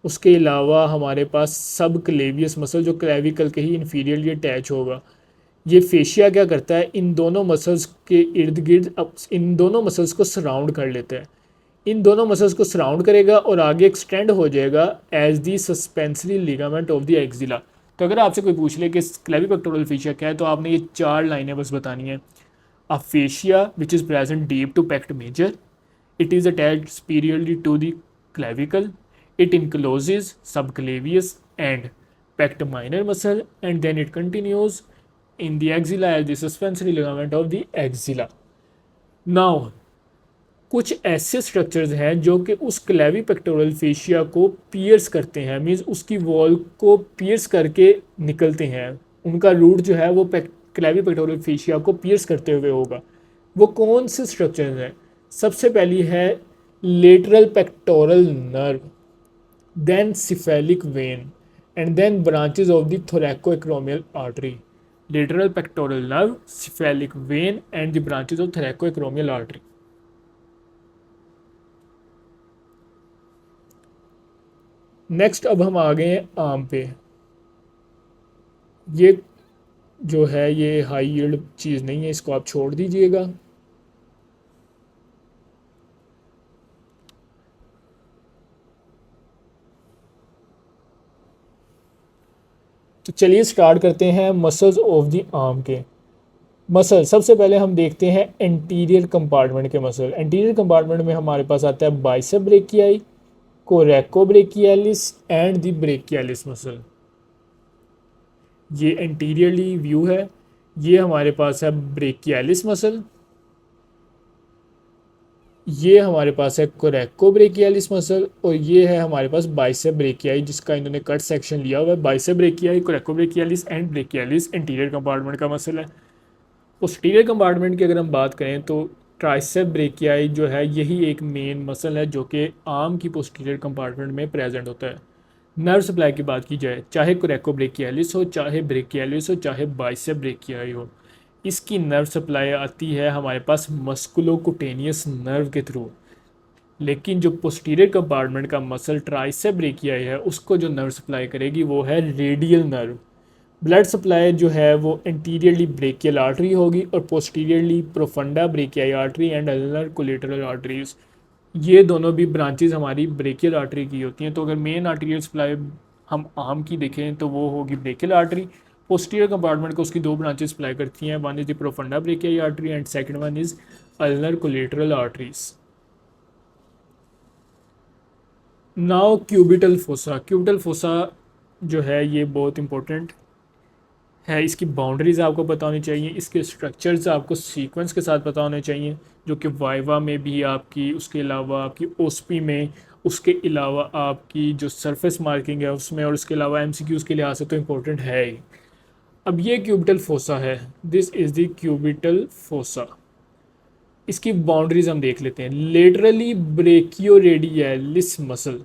उसके अलावा हमारे पास सब क्लेवियस मसल जो क्लेविकल के ही इन्फीरियरली अटैच होगा। ये फेशिया क्या करता है, इन दोनों मसल्स के इर्द गिर्द इन दोनों मसल्स को सराउंड कर लेता है। इन दोनों मसल्स को सराउंड करेगा और आगे एक्सटेंड हो जाएगा as the suspensory ligament of the axilla. तो अगर आपसे कोई पूछ ले कि क्लेविपेक्टोरल फेशिया क्या है, तो आपने ये 4 लाइनें बस बतानी है। A fascia which is present deep to pect major, it is attached superiorly to the clavicle, it encloses subclavius and pect minor muscle and then it continues in the axilla as the suspensory ligament of the axilla. Now कुछ ऐसे स्ट्रक्चर्स हैं जो कि उस क्लेवी पेक्टोरल फेशिया को पियर्स करते हैं, मीन्स उसकी वॉल को पियर्स करके निकलते हैं। उनका रूट जो है वो क्लेवी पेक्टोरल फेशिया को पियर्स करते हुए होगा। वो कौन से स्ट्रक्चर्स हैं? सबसे पहली है lateral pectoral nerve, then cephalic vein and then branches of the thoracoacromial artery. Lateral pectoral nerve, cephalic vein and the branches of thoracoacromial artery. Next अब हम आ गए हैं आर्म पे। ये जो है ये हाई यील्ड चीज़ नहीं है, इसको आप छोड़ दीजिएगा। तो चलिए स्टार्ट करते हैं मसल्स ऑफ द आर्म के। मसल सबसे पहले हम देखते हैं एंटीरियर कंपार्टमेंट के मसल। एंटीरियर कंपार्टमेंट में हमारे पास आता है bicep brachii, coracobrachialis and the brachialis muscle. ये एंटीरियरली व्यू है। ये हमारे पास है ब्रेकियालिस मसल, ये हमारे पास है कोरेकोब्रेकियालिस मसल और ये है हमारे पास बाइसेप ब्रेकियाई, जिसका इन्होंने कट सेक्शन लिया हुआ है। Bicep brachii, coracobrachialis and brachialis anterior compartment का मसल है। पोस्टीरियर कंपार्टमेंट की अगर हम बात करें तो ट्राइसेप ब्रेकियाई जो है यही एक मेन मसल है जो कि आर्म की पोस्टीरियर कंपार्टमेंट में प्रेजेंट होता है। नर्व सप्लाई की बात की जाए, चाहे कोरेकोब्रेकियालिस हो, चाहे ब्रेकियालिस हो, चाहे बाइसेप ब्रेकियाई हो, इसकी नर्व सप्लाई आती है हमारे पास मस्कुलोकुटेनियस नर्व के थ्रू। लेकिन जो पोस्टीरियर कंपार्टमेंट का मसल ट्राइसेप ब्रेकियाई है, उसको जो नर्व सप्लाई करेगी वो है रेडियल नर्व। ब्लड सप्लाई जो है वो एंटीरियरली ब्रेकियल आर्टरी होगी और posteriorly profunda brachii artery and ulnar collateral arteries. ये दोनों भी ब्रांचेज हमारी ब्रेकियल आर्टरी की होती हैं। तो अगर मेन आर्टीरियल सप्लाई हम आर्म की देखें तो वो होगी ब्रेकियल आर्टरी। पोस्टीरियर कंपार्टमेंट को उसकी 2 ब्रांचेज सप्लाई करती हैं, one is the profunda brachii artery and second one is ulnar collateral arteries. Now cubital fossa. Cubital fossa जो है ये बहुत इंपॉर्टेंट है। इसकी बाउंड्रीज आपको पता होनी चाहिए, इसके स्ट्रक्चर्स आपको सीक्वेंस के साथ पता होने चाहिए, जो कि वाइवा में भी आपकी, उसके अलावा आपकी ओसपी में, उसके अलावा आपकी जो सरफेस मार्किंग है उसमें, और उसके अलावा एमसीक्यूज़ के लिहाज से तो इम्पोर्टेंट है ही। अब ये क्यूबिटल फोसा है, this is the cubital fossa. इसकी बाउंड्रीज हम देख लेते हैं। लेटरली ब्रेकियोरेडियलिस मसल,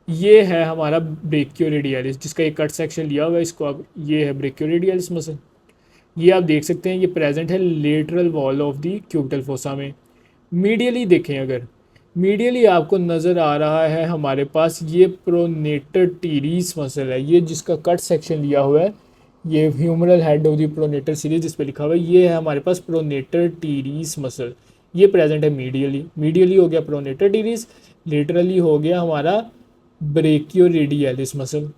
ये है हमारा ब्रेकियोरेडियलिस, जिसका एक कट सेक्शन लिया हुआ है, इसको आप, ये है ब्रेकियोरेडियलिस मसल। ये आप देख सकते हैं, ये प्रेजेंट है lateral wall of the cubital fossa में। मीडियली देखें अगर, मीडियली आपको नज़र आ रहा है हमारे पास ये प्रोनेटर टीरीज मसल है, ये जिसका कट सेक्शन लिया हुआ है, ये humeral head of the pronator series जिस पे लिखा हुआ है, ये है हमारे पास प्रोनेटर टीरीज मसल। ये प्रेजेंट है मीडियली। मीडियली हो गया प्रोनेटर टीरीज, लेटरली हो गया हमारा ब्रेकियोरेडियलिस मसल।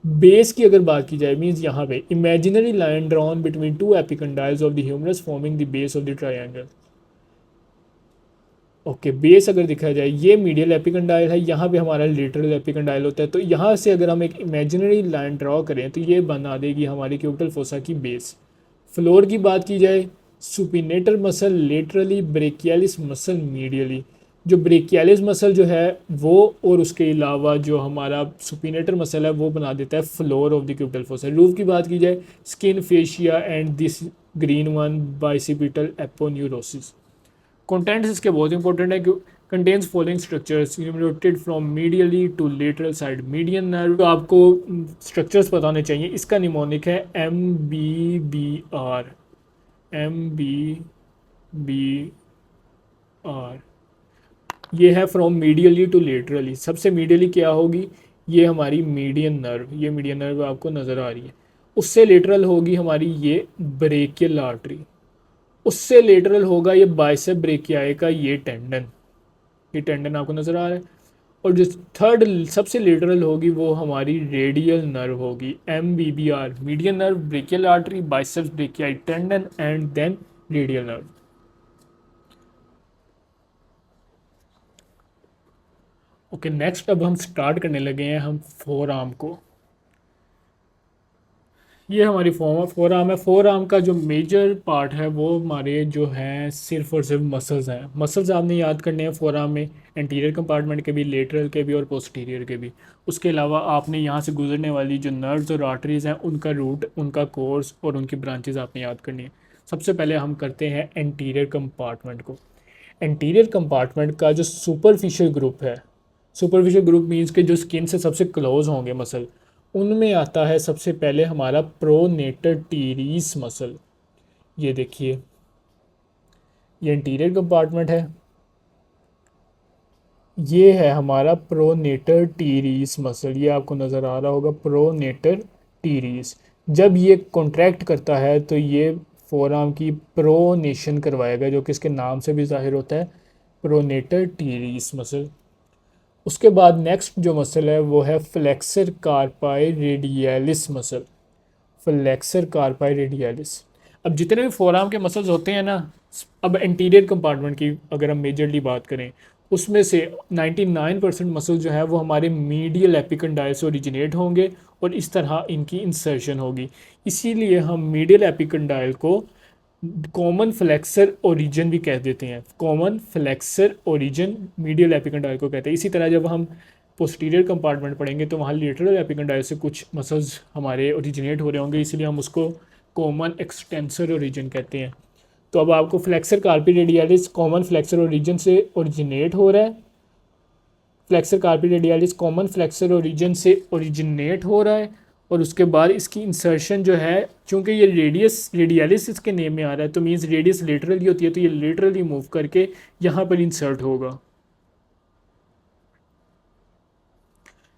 बेस की अगर बात की जाए, मीन्स यहाँ पे imaginary line drawn between two epicondyles of the humerus forming the base of the triangle. Okay, base अगर दिखा जाए ये मीडियल एपिकंडाइल है, यहाँ पे हमारा लेटरल एपिकंडाइल होता है। तो यहाँ से अगर हम एक इमेजिनरी लाइन ड्रॉ करें तो ये बना देगी हमारी क्यूबिटल फोसा की बेस। फ्लोर की बात की जाए, supinator muscle laterally, brachialis muscle medially. जो ब्रेकियालिस मसल जो है वो, और उसके अलावा जो हमारा सुपिनेटर मसल है वो बना देता है floor of the cubital fossa. Roof की बात की जाए, skin, fascia and this green one bicipital aponeurosis. Contents इसके बहुत इंपॉर्टेंट है, contains following structures routed from medially to lateral side median nerve. तो आपको स्ट्रक्चर्स पता होने चाहिए। इसका निमोनिक है MBBR, MBBR। ये है फ्रॉम मीडियली टू लेटरली। सबसे मीडियली क्या होगी, ये हमारी मीडियन नर्व, ये मीडियन नर्व आपको नज़र आ रही है। उससे लेटरल होगी हमारी ये ब्रेकियल आर्टरी, उससे लेटरल होगा ये बाइसेप ब्रेकियाई का ये टेंडन, ये टेंडन आपको नज़र आ रहा है। और जो थर्ड सबसे लेटरल होगी वो हमारी रेडियल नर्व होगी, MBBR, median nerve, brachial artery, biceps brachii tendon and then radial nerve. Okay, next अब हम स्टार्ट करने लगे हैं हम फोर आर्म को। ये हमारी फोर आर्म है। फोर आर्म का जो मेजर पार्ट है वो हमारे जो हैं सिर्फ और सिर्फ मसल्स हैं। मसल्स आपने याद करने हैं फोर आर्म में, एंटीरियर कंपार्टमेंट के भी, लेटरल के भी और पोस्टीरियर के भी। उसके अलावा आपने यहाँ से गुजरने वाली जो नर्व्स और आर्टरीज़ हैं उनका रूट, उनका कोर्स और उनकी ब्रांचेज आपने याद करनी है। सबसे पहले हम करते हैं एंटीरियर कंपार्टमेंट को। एंटीरियर कंपार्टमेंट का जो सुपरफिशियल ग्रुप है, सुपरफिशियल ग्रुप मीन्स के जो स्किन से सबसे क्लोज होंगे मसल, उनमें आता है सबसे पहले हमारा प्रोनेटर टीरीस मसल। ये देखिए, ये इंटीरियर कंपार्टमेंट है, ये है हमारा प्रोनेटर टीरीस मसल। ये आपको नज़र आ रहा होगा प्रोनेटर टीरीस। जब ये कॉन्ट्रैक्ट करता है तो ये फोरआर्म की प्रोनेशन करवाएगा, जो कि इसके नाम से भी जाहिर होता है, प्रोनेटर टीरीस मसल। उसके बाद नेक्स्ट जो मसल है वो है flexor carpi radialis muscle, flexor carpi radialis. अब जितने भी फोरआर्म के मसल्स होते हैं ना, अब इंटीरियर कंपार्टमेंट की अगर हम मेजरली बात करें, उसमें से 99% मसल जो है वो हमारे मीडियल एपिकंडाइल से ओरिजिनेट होंगे और इस तरह इनकी इंसर्शन होगी। इसीलिए हम मीडियल एपिकंडाइल को कॉमन फ्लेक्सर ओरिजिन भी कह देते हैं। Common flexor origin medial epicondyle को कहते हैं। इसी तरह जब हम पोस्टीरियर कंपार्टमेंट पढ़ेंगे तो वहाँ लेटरल एपिकंडाइल से कुछ मसल्स हमारे ओरिजिनेट हो रहे होंगे, इसलिए हम उसको कॉमन एक्सटेंसर ओरिजिन कहते हैं। तो अब आपको flexor कार्पी radialis common flexor origin से ओरिजिनेट हो रहा है, flexor कार्पी radialis common flexor origin से ओरिजिनेट हो रहा है, और उसके बाद इसकी इंसर्शन जो है, चूंकि ये रेडियलिस इसके नेम में आ रहा है तो मीन्स रेडियस लेटरली होती है, तो ये लेटरली मूव करके यहाँ पर इंसर्ट होगा।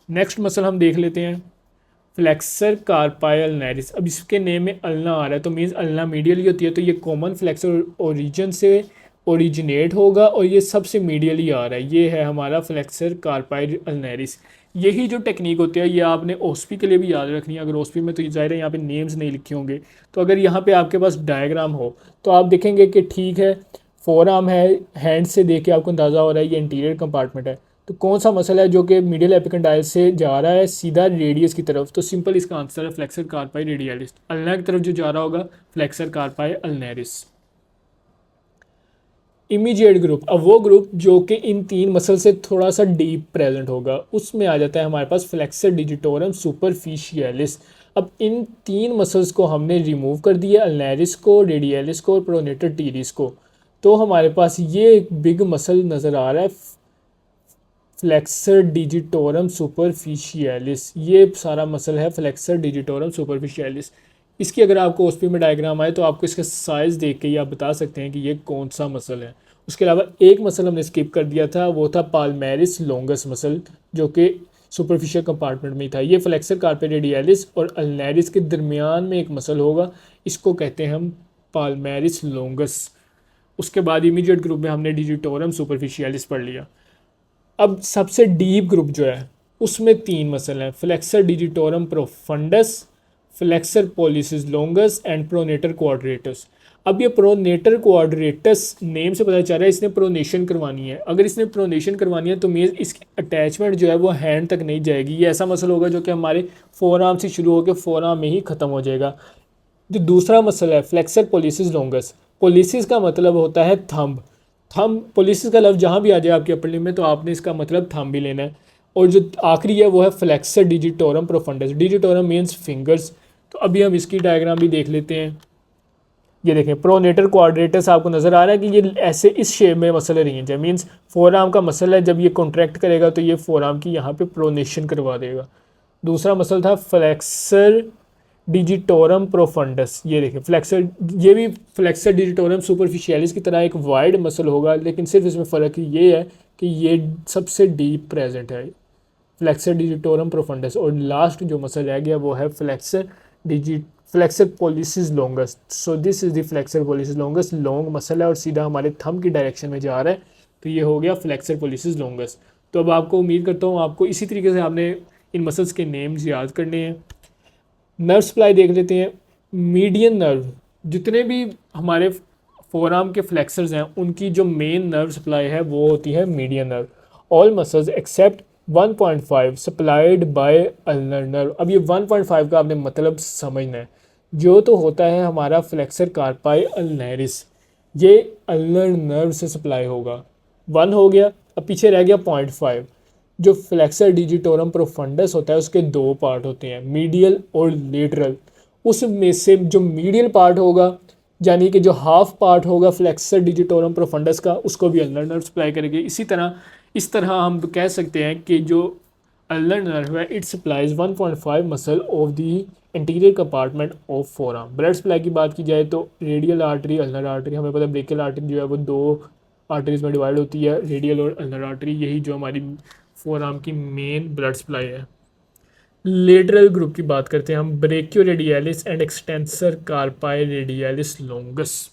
नेक्स्ट मसल हम देख लेते हैं, फ्लेक्सर कार्पाई अल्नैरिस। अब इसके नेम में अल्ना आ रहा है तो मीन्स अल्ना मीडियली होती है, तो ये कॉमन फ्लेक्सर ओरिजिन से ओरिजिनेट होगा और ये सबसे मीडियली आ रहा है। ये है हमारा फ्लेक्सर कार्पाई अल्नैरिस। यही जो टेक्निक होती है ये आपने ओस्पी के लिए भी याद रखनी है। अगर ओस्पी में तो ज़ाहिर है यहाँ पे नेम्स नहीं लिखे होंगे, तो अगर यहाँ पे आपके पास डायग्राम हो तो आप देखेंगे कि ठीक है, फोर आर्म है, हैंड से देख के आपको अंदाज़ा हो रहा है ये इंटीरियर कंपार्टमेंट है। तो कौन सा मसल है जो कि मिडिल एपिकंडाइल से जा रहा है सीधा रेडियस की तरफ, तो सिंपल इसका आंसर है फ्लेक्सर कार्पाई रेडियलिस। अल्ना की तरफ जो जा रहा होगा फ्लेक्सर कार्पाई अल्नैरिस। इमीडिएट ग्रुप, अब वो ग्रुप जो कि इन तीन मसल से थोड़ा सा डीप प्रेजेंट होगा, उसमें आ जाता है हमारे पास फ्लेक्सर डिजिटोरम सुपरफिशियलिस। अब इन तीन मसल्स को हमने रिमूव कर दिया, अल्नैरिस को, रेडियलिस को और प्रोनेटर टीरिस को। तो हमारे पास ये एक बिग मसल नज़र आ रहा है, फ्लेक्सर डिजिटोरम सुपरफिशियलिस। ये सारा मसल है फ्लेक्सर डिजिटोरम सुपरफिशियलिस। इसकी अगर आपको ओस्पी में डायग्राम आए तो आपको इसका साइज़ देख के ही आप बता सकते हैं कि ये कौन सा मसल है। उसके अलावा एक मसल हमने स्किप कर दिया था, वो था पाल्मेरिस लॉन्गस मसल, जो कि सुपरफिशियल कंपार्टमेंट में ही था। ये फ्लेक्सर कार्पे रेडियलिस और अल्नेरिस के दरमियान में एक मसल होगा, इसको कहते हैं हम पाल्मेरिस लॉन्गस। उसके बाद इमीडिएट ग्रुप में हमने डिजिटोरम सुपरफिशियलिस पढ़ लिया। अब सबसे डीप ग्रुप जो है उसमें तीन मसल हैं, flexor digitorum profundis, flexor pollicis longus and pronator quadratus. अब ये प्रोनेटर क्वाड्रेटस नेम से पता चल रहा है इसने प्रोनेशन करवानी है। अगर इसने प्रोनेशन करवानी है तो मीन्स इसकी अटैचमेंट जो है वो हैंड तक नहीं जाएगी। ये ऐसा मसल होगा जो कि हमारे फोर आर्म से शुरू होकर फोर आर्म में ही ख़त्म हो जाएगा। जो दूसरा मसल है फ्लेक्सर पोलिसिस लॉन्गस, पोलिसिस का मतलब होता है थंब। थंब पोलिसिस का लफ्ज़ जहाँ भी आ जाए आपके अपने लिप में तो आपने इसका मतलब थंब भी लेना है। और जो आखिरी है वो है flexor digitorum profundis, digitorum means fingers. तो अभी हम इसकी डायग्राम भी देख लेते हैं। ये देखें प्रोनेटर क्वाड्रेटस आपको नज़र आ रहा है कि ये ऐसे इस शेप में मसल अरेंज है, मीन्स फोर आर्म का मसल है। जब ये कॉन्ट्रैक्ट करेगा तो ये फोर आर्म की यहाँ पे प्रोनेशन करवा देगा। दूसरा मसल था फ्लेक्सर डिजिटोरम प्रोफंडस, ये देखें फ्लेक्सर, ये भी फ्लेक्सर डिजिटोरम सुपरफिशियलिस की तरह एक वाइड मसल होगा, लेकिन सिर्फ इसमें फ़र्क ये है कि ये सबसे डीप प्रेजेंट है, फ्लेक्सर डिजिटोरम प्रोफंडस। और लास्ट जो मसल रह गया वो है flexor policies longus. So this is the flexor policies longus, long muscle है और सीधा हमारे थंब की डायरेक्शन में जा रहा है, तो ये हो गया फ्लेक्सर पोलिसिस लॉन्गस। तो अब आपको उम्मीद करता हूँ आपको इसी तरीके से आपने इन मसल्स के नेम्स याद करने हैं। नर्व सप्लाई देख लेते हैं। मीडियन नर्व, जितने भी हमारे फोर आर्म के फ्लेक्सर्स हैं उनकी जो मेन नर्व सप्लाई है वो होती है median nerve. All muscles except 1.5 supplied by ulnar nerve. अब ये 1.5 का आपने मतलब समझना है। जो तो होता है हमारा फ्लेक्सर कार्पाई अल्नेरिस, ये अल्नर नर्व से सप्लाई होगा, 1 हो गया। अब पीछे रह गया 0.5। जो फ्लेक्सर डिजिटोरम प्रोफंडस होता है उसके दो पार्ट होते हैं, मीडियल और लेटरल। उसमें से जो मीडियल पार्ट होगा, यानी कि जो हाफ पार्ट होगा फ्लेक्सर डिजिटोरम प्रोफंडस का, उसको भी अल्नर नर्व सप्लाई करेगी। इस तरह हम कह सकते हैं कि जो अल्नर नर्व है it supplies 1.5 muscle of the interior compartment of four arm. Blood supply की बात की जाए तो रेडियल आर्टरी, अल्नर आर्टरी, हमें पता है ब्रेकियल आर्टरी जो है वो दो आर्टरीज में डिवाइड होती है, रेडियल और अल्नर आर्टरी, यही जो हमारी फोर आर्म की मेन ब्लड सप्लाई है। लेटरल ग्रुप की बात करते हैं हम, brachioradialis and extensor carpi radialis longus.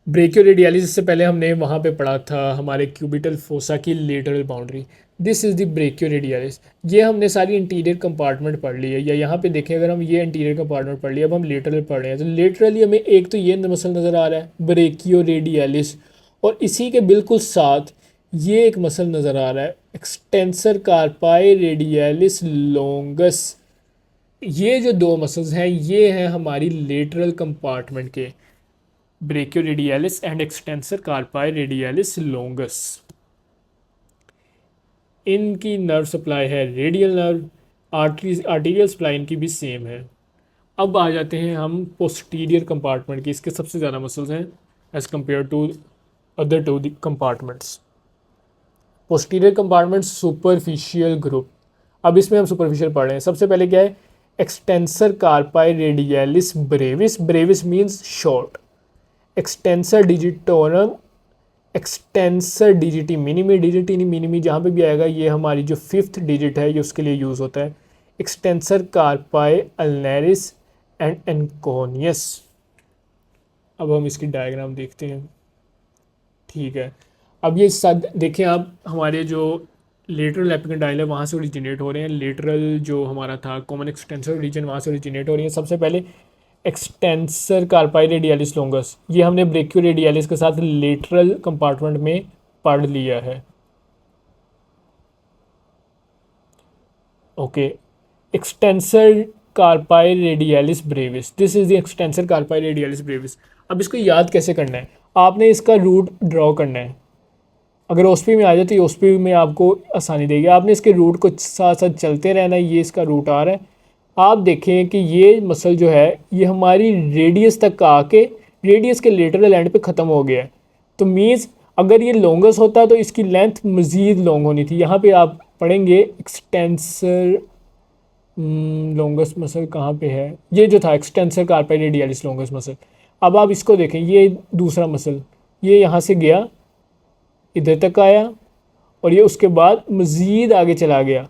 Brachioradialis, इससे पहले हमने वहाँ पे पढ़ा था हमारे क्यूबिटल फोसा की lateral boundary. This is the brachioradialis. ये हमने सारी इंटीरियर कंपार्टमेंट पढ़ ली है, या यहाँ पे देखें अगर हम ये इंटीरियर कंपार्टमेंट पढ़ लिया, अब हम लेटरल पढ़ रहे हैं। तो लेटरली हमें एक तो ये मसल नज़र आ रहा है ब्रेकियो रेडियलिस, और इसी के बिल्कुल साथ ये एक मसल नज़र आ रहा है एक्सटेंसर कार्पाई रेडियलिस लॉन्गस। ये जो दो मसल्स हैं ये हैं हमारी लेटरल कंपार्टमेंट के, brachioradialis and extensor carpi radialis longus. इनकी नर्व सप्लाई है रेडियल नर्व, आर्टीरियल सप्लाई इनकी भी सेम है। अब आ जाते हैं हम पोस्टीरियर कंपार्टमेंट की, इसके सबसे ज़्यादा मसल्स हैं as compare to other two the compartments. Posterior compartment superficial group. अब इसमें हम सुपरफिशियल पढ़ रहे हैं। सबसे पहले क्या है, extensor carpi radialis Brevis, Brevis means short, extensor digitorum, extensor डिजिटी minimi, डिजिटी minimi जहाँ पे भी आएगा ये हमारी जो फिफ्थ डिजिट है ये उसके लिए यूज़ होता है, एक्सटेंसर कार्पाई अल्नेरिस एंड एनकोनियस। अब हम इसकी डायग्राम देखते हैं। ठीक है, अब ये देखें आप, हमारे जो लेटरल एपिकंडाइल है वहाँ से ओरिजिनेट हो रहे हैं, लेटरल जो हमारा था कॉमन एक्सटेंसर रीजन वहाँ से ओरिजिनेट हो रही है। सबसे पहले एक्सटेंसर कार्पाई रेडियलिस लॉन्गस, ये हमने ब्रेकियो रेडियलिस के साथ लेटरल कंपार्टमेंट में पढ़ लिया है। Okay, extensor carpi radialis Brevis, this is the extensor carpi radialis Brevis. अब इसको याद कैसे करना है, आपने इसका रूट ड्रॉ करना है। अगर ओसपी में आ जाए तो ओसपी में आपको आसानी देगी। आपने इसके रूट को साथ साथ चलते रहना है, ये इसका रूट आ रहा है। आप देखें कि ये मसल जो है ये हमारी रेडियस तक आके रेडियस के लेटरल एंड पे ख़त्म हो गया है। तो मीन्स अगर ये लॉन्गस होता तो इसकी लेंथ मज़ीद लॉन्ग होनी थी। यहाँ पे आप पढ़ेंगे एक्सटेंसर लॉन्गस मसल कहाँ पे है, ये जो था extensor carpi radialis longus muscle. अब आप इसको देखें, ये दूसरा मसल, ये यहाँ से गया, इधर तक आया, और ये उसके बाद मज़ीद आगे चला गया,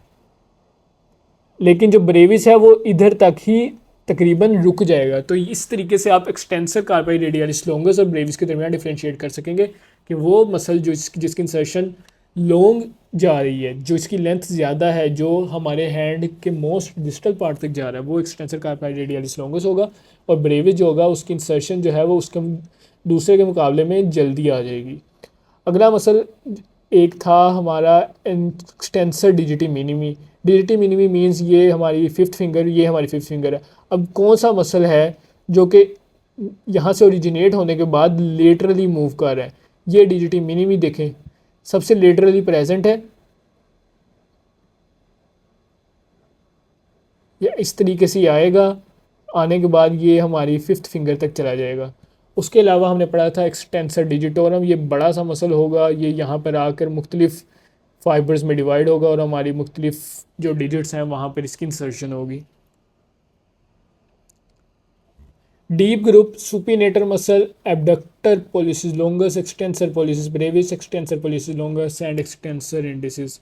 लेकिन जो ब्रेविस है वो इधर तक ही तकरीबन रुक जाएगा। तो इस तरीके से आप एक्सटेंसर कार्पाई रेडियलिस लॉन्गस और ब्रेविस के दरमियान डिफ्रेंशिएट कर सकेंगे कि वो मसल जो जिसकी इंसर्शन लॉन्ग जा रही है, जो इसकी लेंथ ज़्यादा है, जो हमारे हैंड के मोस्ट डिस्टल पार्ट तक जा रहा है, वो एक्सटेंसर कार्पाई रेडियलिस लॉन्गस होगा। और ब्रेविस जो होगा उसकी इंसर्शन जो है वो उसके दूसरे के मुकाबले में जल्दी आ जाएगी। अगला मसल एक था हमारा एक्सटेंसर डिजिटी मिनिमी। डिजिटी मिनिमी मीन्स ये हमारी फिफ्थ फिंगर, ये हमारी फिफ्थ फिंगर है। अब कौन सा मसल है जो कि यहाँ से ओरिजिनेट होने के बाद लेटरली मूव कर रहा है? ये डिजिटी मिनिमी देखें, सबसे लेटरली प्रेजेंट है, या इस तरीके से आएगा, आने के बाद ये हमारी फिफ्थ फिंगर तक चला जाएगा। उसके अलावा हमने पढ़ा था एक्सटेंसर डिजिटोरम, ये बड़ा सा मसल होगा, ये यहाँ पर आकर मुख्तलिफ फाइबर्स में डिवाइड होगा और हमारी मुख्तलिफ जो डिजिट्स हैं वहाँ पर इसकी इंसर्शन होगी। Deep group supinator muscle, abductor policies longus, extensor policies Brevis, extensor policies longus and extensor indices.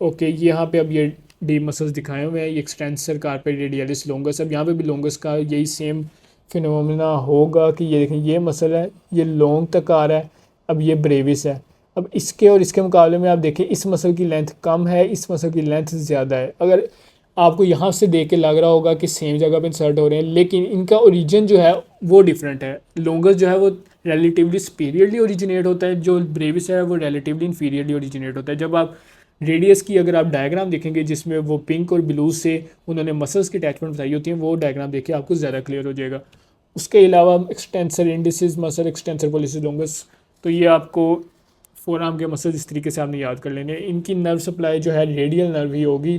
Okay, यहाँ पे अब ये डीप मसल्स दिखाए हुए हैं, ये एक्सटेंसर कार्पेट रेडियलिस लॉन्गस। अब यहाँ पे भी लॉन्गस का यही सेम फिनोमिना होगा कि ये देखें, ये मसल है, ये लॉन्ग तक आ रहा है, अब ये ब्रेविस है। अब इसके और इसके मुकाबले में आप देखें, इस मसल की लेंथ कम है, इस मसल की लेंथ ज़्यादा है। अगर आपको यहाँ से देख के लग रहा होगा कि सेम जगह पे इंसर्ट हो रहे हैं, लेकिन इनका ओरिजिन जो है वो डिफरेंट है। लॉन्गस जो है वो रिलेटिवली सुपीरियरली ओरिजिनेट होता है, जो ब्रेविस है वो रिलेटिवली इन्फीरियरली ओरिजिनेट होता है। जब आप रेडियस की अगर आप डायग्राम देखेंगे जिसमें वो पिंक और ब्लू से उन्होंने मसल्स की अटैचमेंट बताई होती हैं, वो डायग्राम देखिए आपको ज़्यादा क्लियर हो जाएगा। उसके अलावा extensor indices muscle, extensor policies longus, तो ये आपको फोर आर्म के मसल इस तरीके से आपने याद कर लेने। इनकी नर्व सप्लाई जो है रेडियल नर्व ही होगी,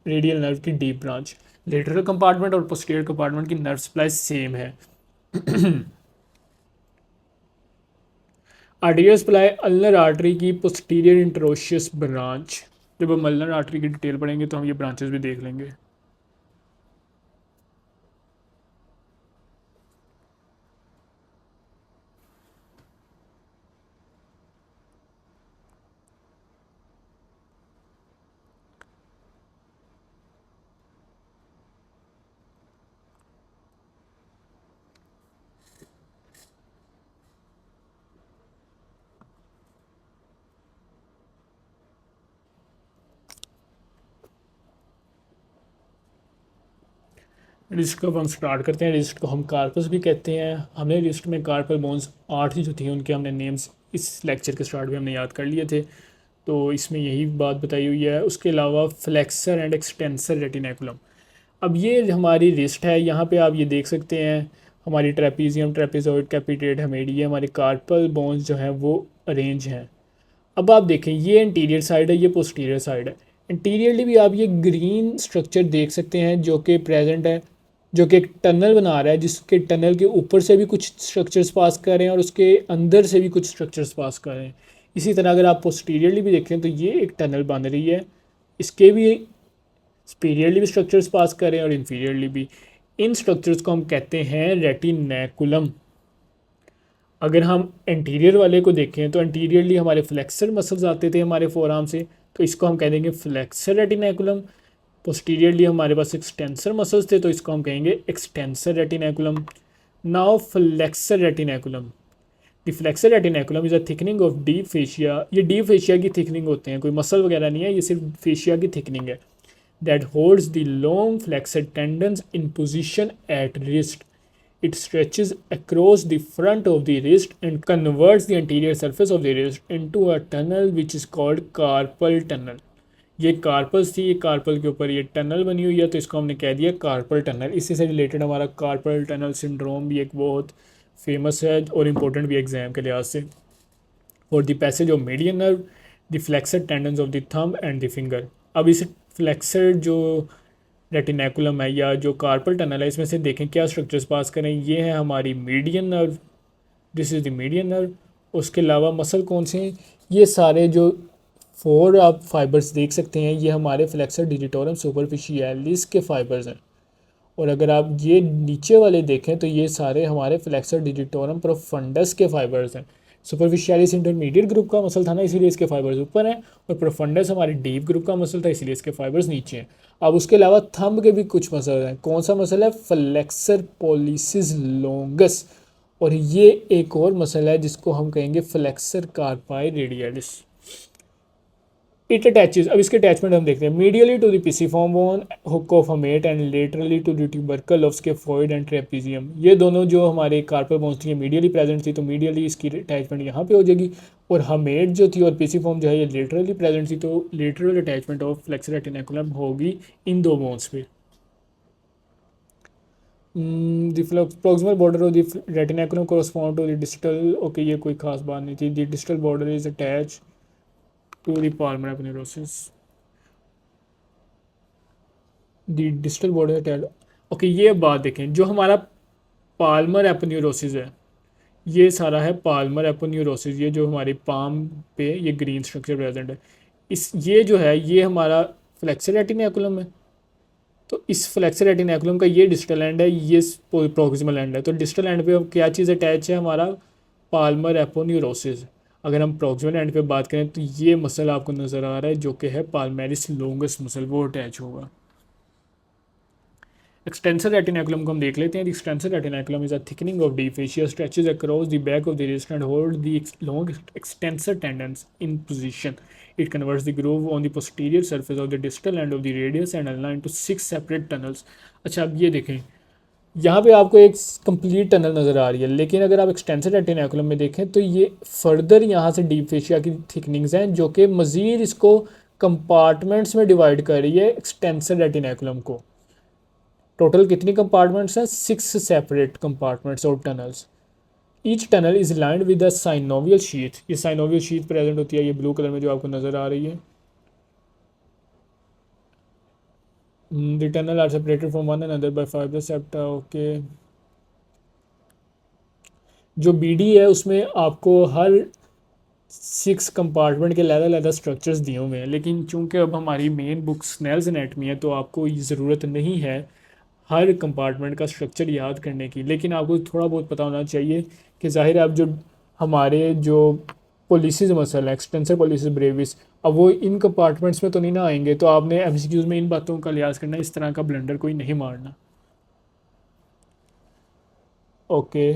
रेडियल नर्व की डीप ब्रांच। लेटरल कंपार्टमेंट और पोस्टीरियर कंपार्टमेंट की नर्व सप्लाई सेम है। आर्टीरियल सप्लाई अल्नर आर्टरी की पोस्टीरियर इंटरोशियस ब्रांच। जब हम अल्नर आर्टरी की डिटेल पढ़ेंगे तो हम ये ब्रांचेस भी देख लेंगे। रिस्ट को अब हम स्टार्ट करते हैं। रिस्ट को हम कार्पस भी कहते हैं। हमने रिस्ट में कार्पल बोन्स 8 ही जो थी उनके हमने नेम्स इस लेक्चर के स्टार्ट में हमने याद कर लिए थे, तो इसमें यही बात बताई हुई है। उसके अलावा फ्लेक्सर एंड एक्सटेंसर रेटिनेकुलम। अब ये हमारी रिस्ट है, यहाँ पे आप ये देख सकते हैं हमारी ट्रेपीजियम, ट्रेपेजॉइड, कैपिटेट, हमेडी, ये हमारे कार्पल बोन्स जो हैं वो अरेंज हैं। अब आप देखें, ये इंटीरियर साइड है, ये पोस्टीरियर साइड है। इंटीरियरली भी आप ये ग्रीन स्ट्रक्चर देख सकते हैं जो कि प्रेजेंट है, जो कि एक टनल बना रहा है, जिसके टनल के ऊपर से भी कुछ स्ट्रक्चर्स पास कर रहे हैं और उसके अंदर से भी कुछ स्ट्रक्चर्स पास कर रहे हैं। इसी तरह अगर आप पोस्टीरियरली भी देखें तो ये एक टनल बन रही है, इसके भी सुपीरियरली भी स्ट्रक्चर्स पास कर रहे हैं और इन्फीरियरली भी। इन स्ट्रक्चर्स को हम कहते हैं रेटिनेकुलम। अगर हम एंटीरियर वाले को देखें तो एंटीरियरली हमारे फ्लेक्सर मसल्स आते थे हमारे फोर आर्म से, तो इसको हम कह देंगे फ्लेक्सर रेटिनेकुलम। पोस्टीरियरली हमारे पास एक्सटेंसर मसल्स थे, तो इसको हम कहेंगे extensor retinaculum. Now flexor retinaculum. The flexor retinaculum is a thickening of deep fascia. ये डीप फेशिया की थिकनिंग होते हैं, कोई मसल वगैरह नहीं है, ये सिर्फ फेशिया की थिकनिंग है। That holds the long flexor tendons in position eight wrist. It stretches across the front of the wrist and converts the anterior surface of the wrist into a tunnel which is called carpal tunnel. ये कार्पल्स थी, ये कार्पल के ऊपर ये टनल बनी हुई है, तो इसको हमने कह दिया कार्पल टनल। इसी से रिलेटेड हमारा कार्पल टनल सिंड्रोम भी एक बहुत फेमस है और इम्पोर्टेंट भी एग्जाम के लिहाज से। और the passage of median nerve, the flexor tendons of the thumb and the finger. अब इस फ्लेक्सर जो रेटिनेकुलम है या जो कार्पल टनल है, इसमें से देखें क्या स्ट्रक्चर्स पास करें। ये है हमारी median nerve, this is the median nerve. उसके अलावा मसल कौन से हैं? ये सारे जो फोर आप फाइबर्स देख सकते हैं, ये हमारे फ्लेक्सर डिजिटोरम सुपरफिशियलिस के फाइबर्स हैं। और अगर आप ये नीचे वाले देखें तो ये सारे हमारे फ्लेक्सर डिजिटोरम प्रोफंडस के फाइबर्स हैं। सुपरफिशियलिस इंटरमीडिएट ग्रुप का मसल था ना, इसीलिए इसके फाइबर्स ऊपर हैं, और प्रोफंडस हमारे डीप ग्रुप का मसल था, इसीलिए इसके फाइबर्स नीचे हैं। अब उसके अलावा थंब के भी कुछ मसल हैं। कौन सा मसल है? Flexor pollicis longus. और ये एक और मसल है जिसको हम कहेंगे flexor carpi radialis. It attaches, अब इसके अटैचमेंट हम देखते हैं। Medially to the pisiform bone hook of hamate and laterally to the tubercle of scaphoid and trapezium. ये दोनों जो हमारे कार्पल बोन्स थी मीडियली प्रेजेंट थी, तो मीडियली इसकी अटैचमेंट यहाँ पे हो जाएगी। और हमेट जो थी और पिसिफॉर्म जो है ये लेटरली प्रेजेंट थी, तो lateral attachment of flexor retinaculum होगी इन दो बोन्स पे। The proximal border of the retinaculum correspond to the distal, okay ये कोई खास बात नहीं थी। The distal border is attach to the palmar aponeurosis. The distal border attach, okay ये बात देखें, जो हमारा पाल्मर एपोन्यूरोसिस है, ये सारा है पाल्मर एपोन्यूरोसिस। ये जो हमारी पाम पे ये ग्रीन स्ट्रक्चर प्रेजेंट है, इस ये जो है ये हमारा फ्लेक्सर रेटिनाकुलम है। तो इस फ्लेक्सर रेटिनाकुलम का ये डिस्टल एंड है, ये प्रोक्सिमल एंड है। तो डिस्टल एंड पे अब क्या चीज़ अटैच है? हमारा पाल्मर एपोन्यूरोसिस। अगर हम प्रोक्सिमल एंड पे बात करें तो ये मसल आपको नज़र आ रहा है जो कि है पाल्मेरिस लोंगस मसल, वो अटैच होगा। एक्सटेंसर रेटिनाकुलम को हम देख लेते हैं। Extensor retinaculum is a thickening of deep fascia stretches across the back of the wrist and hold the long extensor tendons in position. It converts the groove on the posterior surface of the distal end of the radius and ulna into 6 separate tunnels। अच्छा अब ये देखें, यहाँ पे आपको एक कंप्लीट टनल नज़र आ रही है, लेकिन अगर आप एक्सटेंसर रेटिनाकुलम में देखें तो ये फर्दर यहाँ से डीप फेशिया की थिकनिंग्स हैं जो कि मज़ीद इसको कंपार्टमेंट्स में डिवाइड कर रही है एक्सटेंसर रेटिनाकुलम को। टोटल कितनी कंपार्टमेंट्स हैं? 6 सेपरेट कंपार्टमेंट्स और tunnels. Each tunnel is lined with a synovial sheath. ये साइनोवियल शीथ प्रेजेंट होती है, ये ब्लू कलर में जो आपको नज़र आ रही है। The tunnel are separated from one another by fibre septa, okay. जो बीडी है उसमें आपको हर 6 कंपार्टमेंट के अलग-अलग स्ट्रक्चर्स दिए हुए हैं, लेकिन चूंकि अब हमारी मेन बुक स्नेल्स एनाटमी है तो आपको ये ज़रूरत नहीं है हर कंपार्टमेंट का स्ट्रक्चर याद करने की, लेकिन आपको थोड़ा बहुत पता होना चाहिए कि ज़ाहिर है अब जो हमारे जो पॉलिसीज मसल है एक्सटेंसर पॉलिसीज ब्रेविस, अब वो इन कंपार्टमेंट्स में तो नहीं ना आएंगे, तो आपने एमसीक्यूज में इन बातों का लिहाज करना, इस तरह का ब्लंडर कोई नहीं मारना। Okay,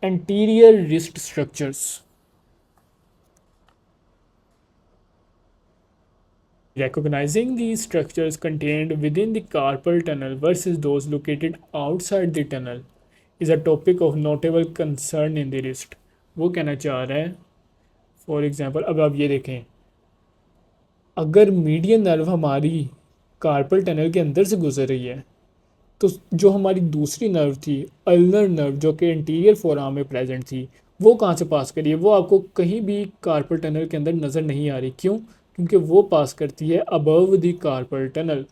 anterior wrist structures. Recognizing these structures contained within the carpal tunnel versus those located outside the tunnel is a topic of notable concern in the wrist। वो कहना चाह रहा है, फॉर एग्जांपल अब आप ये देखें, अगर मीडियन नर्व हमारी कार्पल टनल के अंदर से गुजर रही है तो जो हमारी दूसरी नर्व थी अल्नर नर्व जो कि इंटीरियर फोरआर्म में प्रेजेंट थी, वो कहाँ से पास करी है? वो आपको कहीं भी कार्पल टनल के अंदर नज़र नहीं आ रही। क्यों? क्योंकि वो पास करती है अबव द कार्पल टनल।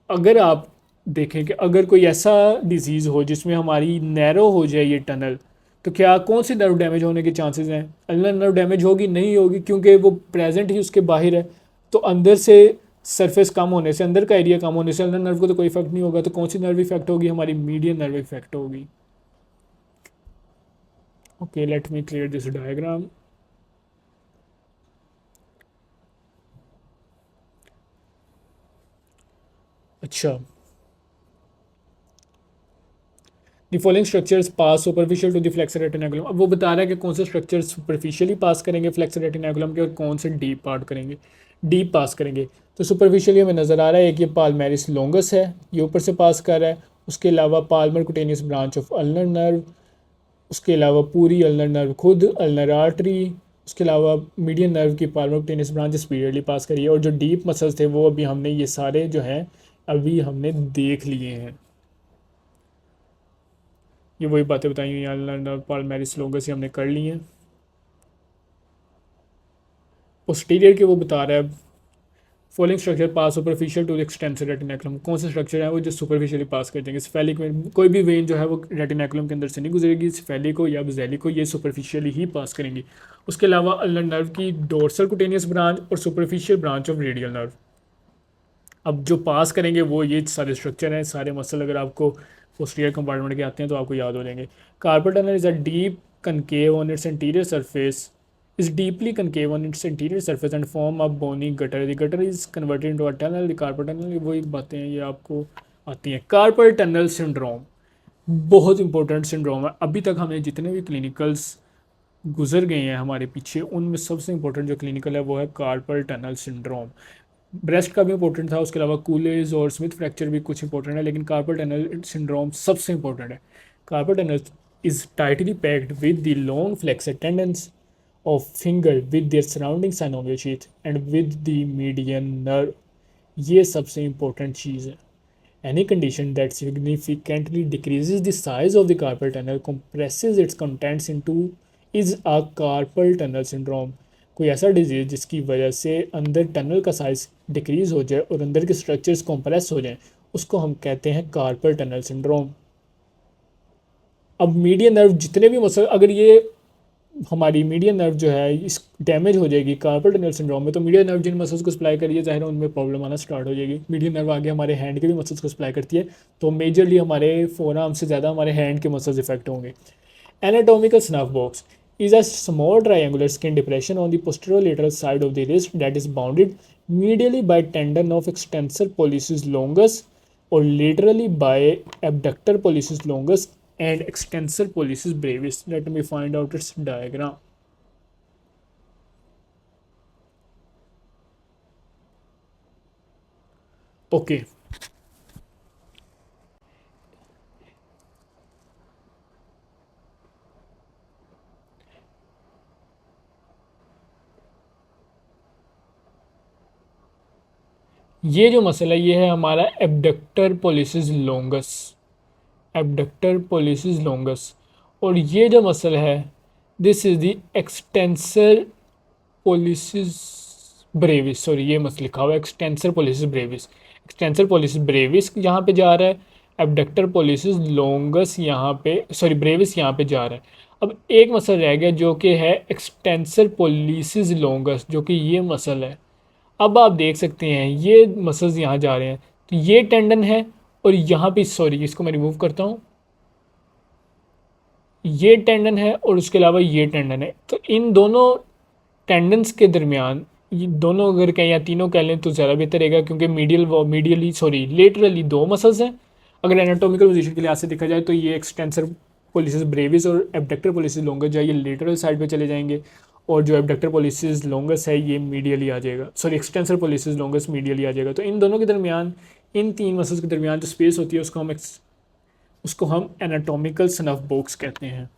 अगर आप देखें कि अगर कोई ऐसा डिजीज़ हो जिसमें हमारी नैरो हो जाए ये टनल, तो क्या कौन सी नर्व डैमेज होने के चांसेस हैं? अल्नर नर्व डैमेज होगी? नहीं होगी, क्योंकि वो प्रेजेंट ही उसके बाहर है। तो अंदर से सरफेस कम होने से, अंदर का एरिया कम होने से अल्नर नर्व को तो कोई इफेक्ट नहीं होगा, तो कौन सी नर्व इफेक्ट होगी? हमारी मीडियन नर्व इफेक्ट होगी। Okay, let me clear this diagram. अच्छा, the following structures pass superficial to the flexor retinaculum. अब वो बता रहा है कि कौन से स्ट्रक्चर्स सुपरफिशियली पास करेंगे फ्लेक्सर रेटिनाकुलम के और कौन से डीप पार्ट करेंगे, डीप पास करेंगे। तो सुपरफिशियली हमें नज़र आ रहा है, एक ये पाल्मेरिस लोंगस है, ये ऊपर से पास कर रहा है। उसके अलावा Palmer cutaneous branch of ulnar nerve, उसके अलावा पूरी अल्नर नर्व खुद, अल्नर आर्टरी, उसके अलावा मीडियन नर्व की पाल्मर कुटेनियस ब्रांच स्पीडियरली पास करी है। और जो डीप मसल्स थे वो अभी हमने ये सारे जो हैं अभी हमने देख लिए हैं। ये वही बातें बताई हुई हैं, अल्नर नर्व पाल्मेरिस लोंगस हमने कर ली हैं। पोस्टीरियर के वो बता रहा है, following structure pass superficial to extensor retinaculum. कौन से स्ट्रक्चर है वो जो सुपरफिशियली पास कर देंगे? स्फेलिक में कोई भी वेन जो है वो रेटिनाकुलम के अंदर से नहीं गुजरेगी, स्फेलिक को या बेज़ेलिक को, ये सुपरफिशियली ही पास करेंगी। उसके अलावा अल्नर नर्व की डोर्सल कुटेनियस ब्रांच और superficial branch of radial nerve. अब जो पास करेंगे वो ये सारे स्ट्रक्चर हैं, सारे मसल अगर आपको पोस्टीरियर कंपार्टमेंट के आते हैं तो आपको याद हो जाएंगे। Carpal tunnel is a deep concave on its interior surface is deeply concave on its interior surface and form a bony gutter. The gutter is converted into a tunnel. The carpal tunnel, वही बातें हैं ये आपको आती हैं। कार्पल टनल सिंड्रोम बहुत इंपॉर्टेंट सिंड्रोम है। अभी तक हमने जितने भी क्लिनिकल्स गुजर गए हैं हमारे पीछे, उनमें सबसे इंपॉर्टेंट जो क्लिनिकल है वो है कार्पल टनल सिंड्रोम। ब्रेस्ट का भी इंपॉर्टेंट था, उसके अलावा कूलेज और स्मिथ फ्रैक्चर भी कुछ इंपॉर्टेंट है, लेकिन कार्पल टनल सिंड्रोम सबसे इंपॉर्टेंट है। Carpal tunnel is tightly packed with the long flexor tendons of finger with their surrounding synovial sheath and with the median nerve। ये सबसे important चीज़ है। Any condition that significantly decreases the size of the carpal tunnel compresses its contents into is a carpal tunnel syndrome। कोई ऐसा डिजीज जिसकी वजह से अंदर टनल का साइज डिक्रीज हो जाए और अंदर के स्ट्रक्चर्स कंप्रेस हो जाएं, उसको हम कहते हैं कार्पल टनल सिंड्रोम। अब मीडियन नर्व जितने भी मसल, अगर ये हमारी मीडियन नर्व जो है इस डैमेज हो जाएगी कार्पल टनल सिंड्रोम में, तो मीडियन नर्व जिन मसल्स को सप्लाई करिए जाहिर है उनमें प्रॉब्लम आना स्टार्ट हो जाएगी। मीडियन नर्व आगे हमारे हैंड के भी मसल्स को सप्लाई करती है, तो मेजरली हमारे फोर आर्म से ज़्यादा हमारे हैंड के मसल्स इफेक्ट होंगे। Anatomical snuff box is a small triangular skin depression on the posterolateral side of the wrist that is bounded medially by tendon of extensor pollicis longus or laterally by abductor pollicis longus and extensor pollicis brevis। Let me find out its diagram। Okay okay। ये जो मसल है ये है हमारा एबडक्टर पोलिसिस लोंगस, एबडक्टर पोलिसिस लोंगस। और ये जो मसल है this is the extensor policies Brevis, sorry ये मसल लिखा हुआ है extensor policies Brevis. Extensor policies Brevis यहाँ पे जा रहा है, एबडक्टर पोलिसिस लोंगस यहाँ पे, सॉरी ब्रेविस यहाँ पे जा रहा है। अब एक मसल रह गया जो कि है एक्सटेंसर पोलिसिस लोंगस, जो कि ये मसल है। अब आप देख सकते हैं ये मसल्स यहाँ जा रहे हैं, तो ये टेंडन है और यहाँ पे, सॉरी इसको मैं रिमूव करता हूँ, ये टेंडन है और उसके अलावा ये टेंडन है। तो इन दोनों टेंडन्स के दरमियान, ये दोनों अगर कहें या तीनों कह लें तो ज़्यादा बेहतर रहेगा, क्योंकि मीडियली सॉरी लेटरली दो मसल्स हैं। अगर एनाटॉमिकल पोजीशन के लिहाज से देखा जाए तो ये एक्सटेंसर पोलिसिस ब्रेविस और एबडक्टर पोलिसिस लोंगस जो है ये लेटरल साइड पे चले जाएंगे, और जो एबडक्टर पोलिसिस लोंगस है ये मीडियली आ जाएगा, सॉरी एक्सटेंसर पोलिसिस लोंगस मीडियली आ जाएगा। तो इन दोनों के दरमियान, इन तीन मसल्स के दरमियान जो स्पेस होती है उसको हम एनाटॉमिकल स्नफ बॉक्स कहते हैं।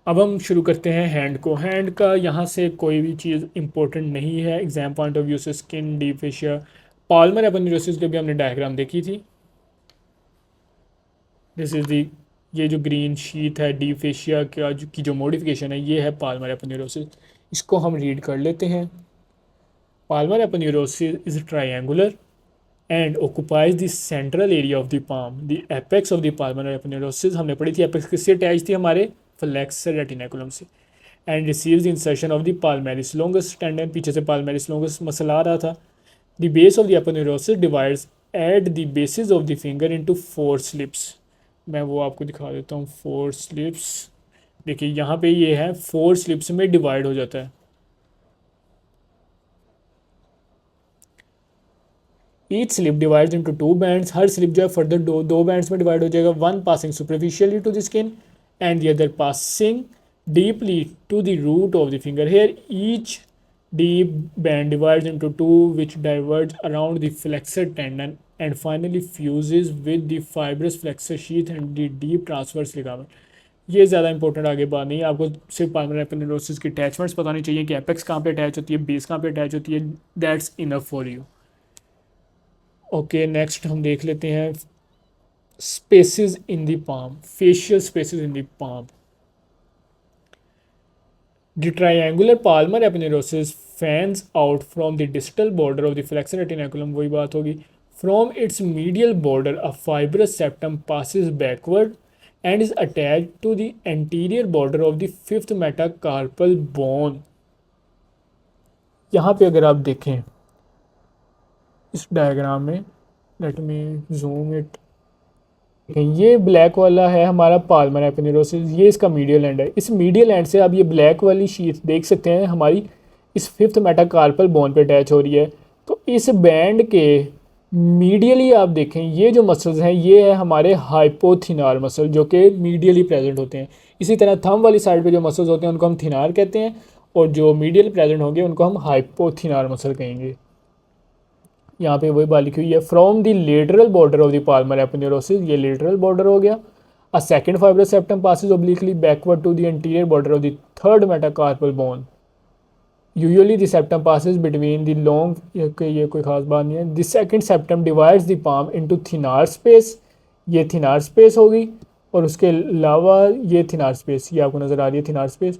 अब हम शुरू करते हैं हैंड को। हैंड का यहाँ से कोई भी चीज़ इंपॉर्टेंट नहीं है एग्जाम पॉइंट ऑफ व्यू से। Skin, deep fascia, Palmer aponeurosis के भी हमने डायग्राम देखी थी। दिस इज दी, ये जो ग्रीन शीट है डीप फेशिया की जो मॉडिफिकेशन है ये है पाल्मर एपोन्यूरोसिस। इसको हम रीड कर लेते हैं। Palmer aponeurosis is triangular and occupies the central area of the palm। The apex of the palmar aponeurosis हमने पढ़ी थी, apex किससे अटैच थी, हमारे फ्लेक्सर रेटिनाकुलम से। and receives the insertion of the palmaris longus tendon, पीछे से palmaris longus मसल आ रहा था। the base of the aponeurosis divides at the bases of the finger into 4 slips। मैं वो आपको दिखा देता हूँ 4 slips। देखिए यहाँ पे ये है 4 slips में डिवाइड हो जाता है। Each slip divides into 2 bands. हर स्लिप जो है फर्दर दो बैंड्स में डिवाइड हो जाएगा। One passing superficially to the skin and the other passing deeply to the root of the finger. Here each deep band divides into two which diverge around the flexor tendon and finally fuses with the fibrous flexor sheath and the deep transverse ligament। ये ज़्यादा इंपॉर्टेंट आगे बात नहीं है, आपको सिर्फ पाल्मर एपोन्यूरोसिस की अटैचमेंट्स बतानी चाहिए कि एपेक्स कहाँ पे अटैच होती है, बेस कहाँ पे अटैच होती है। That's enough for you. Okay next हम देख लेते हैं spaces in the palm, facial spaces in the palm. The triangular palmar aponeurosis fans out from the distal border of the flexor retinaculum, वही बात होगी। From its medial border a fibrous septum passes backward and is attached to the anterior border of the fifth metacarpal bone। यहाँ पे अगर आप देखें इस डायग्राम में, लेट मी जूम इट, ये ब्लैक वाला है हमारा पाल्मर एपिनेरोसिस, ये इसका मीडियल एंड है। इस मीडियल एंड से आप ये ब्लैक वाली शीट देख सकते हैं हमारी इस फिफ्थ मेटाकार्पल बोन पे अटैच हो रही है। तो इस बैंड के मीडियली आप देखें ये जो मसल्स हैं ये है हमारे हाइपोथिनार मसल जो कि मीडियली प्रेजेंट होते हैं। इसी तरह थंब वाली साइड पे जो मसल्स होते हैं उनको हम थिनार कहते हैं और जो मीडियल प्रेजेंट होंगे उनको हम हाइपोथिनार मसल कहेंगे। यहाँ पे वही बात लिखी हुई है, from the lateral border of the palmar aponeurosis, ये लेटरल बॉर्डर हो गया। A second fibrous septum passes obliquely backward to the anterior border of the third metacarpal bone। Usually the septum passes between the long, ये कोई खास बात नहीं है। The second septum divides the palm into thenar space, ये थिनार स्पेस होगी। और उसके अलावा ये थिनार स्पेस, ये आपको नज़र आ रही है thenar space,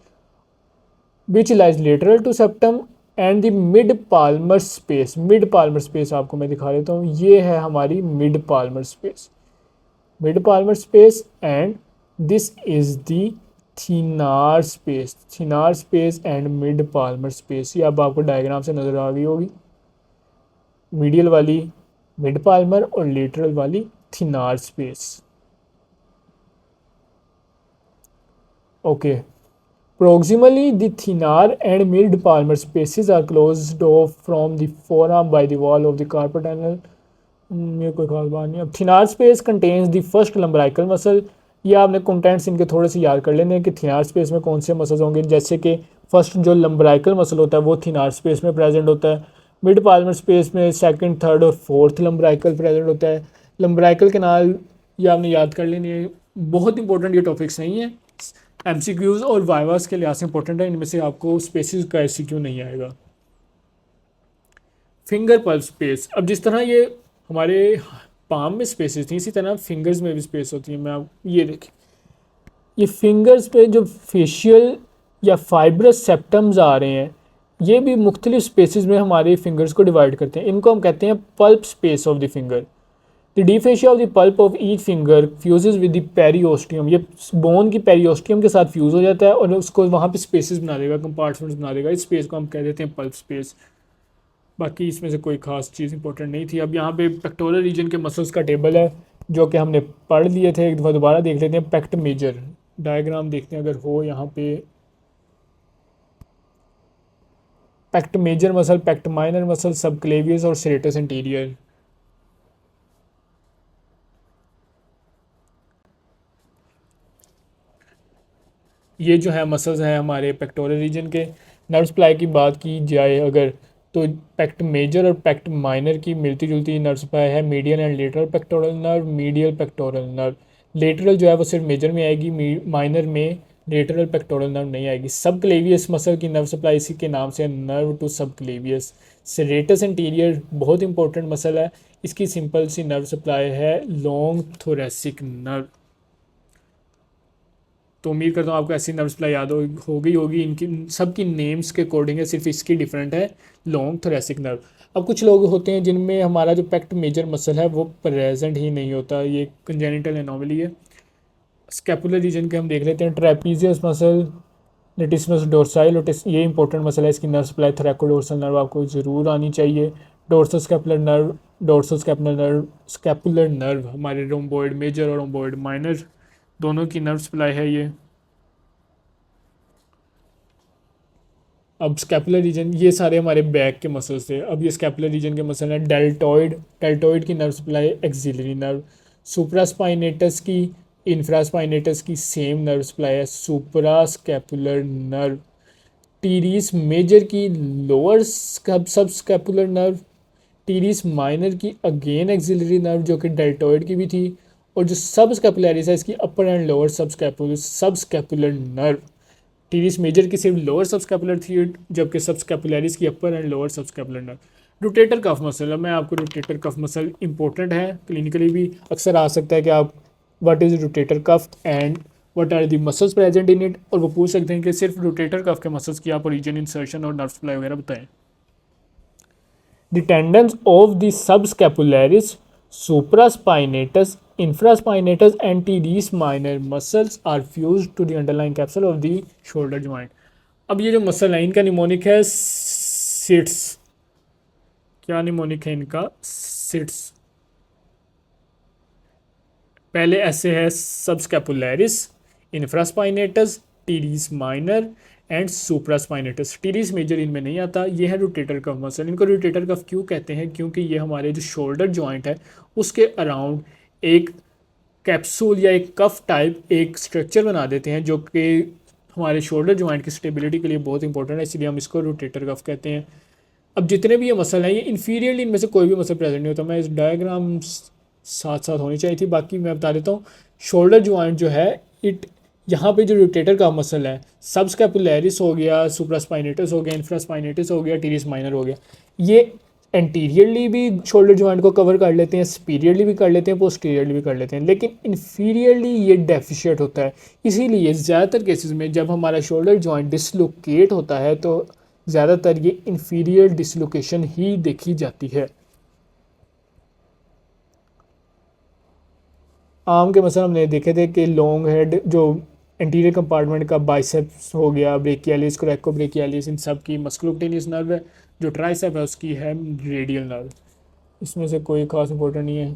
which lies lateral to septum and the mid palmar space. Mid palmar space आपको मैं दिखा देता हूँ, ये है हमारी mid palmar space, mid palmar space and this is the thenar space, thenar space and mid palmar space. ये अब आपको डायग्राम से नज़र आ गई होगी, मीडियल वाली मिड पाल्मर और लेटरल वाली thenar space. Okay, proximally the thenar and mid palmar spaces are closed off from the forearm by the wall of the carpal tunnel। ये कोई खास बात नहीं। अब thenar space contents the first lumbrical muscle, ये आपने कंटेंट्स इनके थोड़े से याद कर लेने हैं कि थिनार स्पेस में कौन से मसल्स होंगे। जैसे कि फर्स्ट जो लंबराइकल मसल होता है वो थिनार स्पेस में प्रेजेंट होता है। मिड पाल्मर स्पेस में सेकंड, थर्ड और फोर्थ लंबराइकल प्रेजेंट होता है। लंबराइकल कैनाल ये आपने याद कर लेनी है, बहुत इंपॉर्टेंट ये टॉपिक्स नहीं है, एमसीक्यूज और वाइवास के लिहाज से इंपॉर्टेंट है, इनमें से आपको स्पेसिस का एमसीक्यू नहीं आएगा। फिंगर पल्प स्पेस, अब जिस तरह ये हमारे पाम में स्पेसेस थी इसी तरह फिंगर्स में भी स्पेस होती है। मैं आप ये देखें, ये फिंगर्स पे जो फेशियल या फाइब्रस सेप्टम्स आ रहे हैं ये भी मुख्तलिफ स्पेसिस में हमारे फिंगर्स को डिवाइड करते हैं। इनको हम कहते हैं pulp space of the finger. The deep fascia of the pulp of each finger fuses with the periosteum, ये बोन की पेरियोस्टियम के साथ फ्यूज़ हो जाता है और उसको वहाँ पे स्पेसेस बना देगा, कंपार्टमेंट्स बना देगा। इस स्पेस को हम कह देते हैं पल्प स्पेस। बाकी इसमें से कोई खास चीज़ इंपॉर्टेंट नहीं थी। अब यहाँ पे पेक्टोरल रीजन के मसल्स का टेबल है जो कि हमने पढ़ लिए थे, एक दफ़ा दोबारा देख लेते हैं। पेक्ट मेजर डायग्राम देखते हैं अगर हो यहाँ पे, पेक्ट मेजर मसल, पेक्ट माइनर मसल, सब क्लेवियस और सेरेटस इंटीरियर। ये जो है मसल्स हैं हमारे पेक्टोरल रीजन के। नर्व सप्लाई की बात की जाए अगर तो पेक्ट मेजर और पेक्ट माइनर की मिलती जुलती नर्व सप्लाई है। Medial and lateral pectoral nerve, medial pectoral nerve. Lateral जो है वो सिर्फ मेजर में आएगी, माइनर में लेटरल पेक्टोरल नर्व नहीं आएगी। सब क्लेवियस मसल की नर्व सप्लाई इसी के नाम से नर्व टू सब क्लेवियस। सेरेटस इंटीरियर बहुत इंपॉर्टेंट मसल है, इसकी सिंपल सी नर्व सप्लाई है लॉन्ग थोरेसिक नर्व। तो उम्मीद करता हूँ आपको ऐसी नर्व सप्लाई याद हो गई होगी। इनकी सबकी नेम्स के अकॉर्डिंग है, सिर्फ इसकी डिफरेंट है, लॉन्ग थोरेसिक नर्व। अब कुछ लोग होते हैं जिनमें हमारा जो पेक्ट मेजर मसल है वो प्रेजेंट ही नहीं होता, ये कंजेनिटल एनोमली है। स्कैपुलर रीजन के हम देख लेते हैं। ट्रेपीजियस मसल, लेटिसिमस डोर्साई, ये इंपॉर्टेंट मसल है, इसकी नर्व सप्लाई थोरैकोडोर्सल नर्व आपको ज़रूर आनी चाहिए। Dorsal scapular nerve, dorsal scapular nerve, scapular nerve हमारे रोम्बोइड मेजर और रोम्बोइड माइनर दोनों की नर्व सप्लाई है ये। अब स्कैपुलर रीजन, ये सारे हमारे बैक के मसल्स थे। अब ये स्कैपुलर रीजन के मसल हैं। डेल्टॉइड, डेल्टॉइड की nerve supply axillary nerve. Supraspinatus की, इंफ्रास्पाइनेटस की सेम नर्व सप्लाई है, सुप्रा स्कैपुलर नर्व। टीरीस मेजर की lower subscapular nerve. टीरीस minor की अगेन एक्सिलरी नर्व जो कि डेल्टॉइड की भी थी। और जो सब स्कैपुलरिस है इसकी अपर and lower subscapular nerve. टीरीस major की सिर्फ लोअर सब स्कैपुलर थी जबकि सब स्कैपुलरिस की upper and lower subscapular nerve. Rotator cuff muscle, मैं आपको रोटेटर कफ मसल इंपॉर्टेंट है, क्लिनिकली भी अक्सर आ सकता है कि आप what is rotator cuff and what are the muscles present in it, और वो पूछ सकते हैं कि सिर्फ रोटेटर कफ के मसल्स की आप ओरिजिन, इंसर्शन और नर्व सप्लाई वगैरह बताएं। The tendons of the subscapularis supraspinatus, infraspinatus and teres minor muscles are fused to the underlying capsule of the shoulder joint. अब ये जो मसल है इनका निमोनिक है सिट्स। क्या निमोनिक है इनका? सिट्स। पहले ऐसे है subscapularis, infraspinatus, teres minor and supraspinatus. Teres major इनमें नहीं आता। ये है रोटेटर कफ मसल। इनको रोटेटर कफ क्यों कहते हैं? क्योंकि ये हमारे जो शोल्डर जॉइंट है उसके अराउंड एक कैप्सूल या एक कफ टाइप एक स्ट्रक्चर बना देते हैं जो कि हमारे शोल्डर जॉइंट की स्टेबिलिटी के लिए बहुत इंपॉर्टेंट है, इसलिए हम इसको रोटेटर कफ कहते हैं। अब जितने भी ये मसल हैं ये इन्फीरियरली इनमें से कोई भी मसल प्रेजेंट नहीं होता। मैं इस डायग्राम साथ साथ होनी चाहिए थी, बाकी मैं बता देता हूँ। शोल्डर जॉइंट जो है इट यहाँ पे जो रोटेटर का मसल है सबस्कैपुलैरिस हो गया, सुप्रास्पाइनेटस हो गया, इंफ्रास्पाइनेटस हो गया, टीरिस माइनर हो गया, ये एंटीरियरली भी शोल्डर जॉइंट को कवर कर लेते हैं, सुपीरियरली भी कर लेते हैं, पोस्टीरियरली भी कर लेते हैं, लेकिन इन्फीरियरली ये डेफिशिएट होता है। इसीलिए ज़्यादातर केसेस में जब हमारा शोल्डर जॉइंट डिसलोकेट होता है तो ज़्यादातर ये इन्फीरियर डिसलोकेशन ही देखी जाती है। आम के मसल हमने देखे थे कि लॉन्ग हेड जो एंटीरियर कंपार्टमेंट का बाइसेप्स हो गया, ब्रेकियालिस, कोरेकोब्रेकियालिस, इन सब की मस्कुलोक्टेनियस नर्व है। जो ट्राइसेप है उसकी है रेडियल नर्व। इसमें से कोई खास इंपॉर्टेंट नहीं है।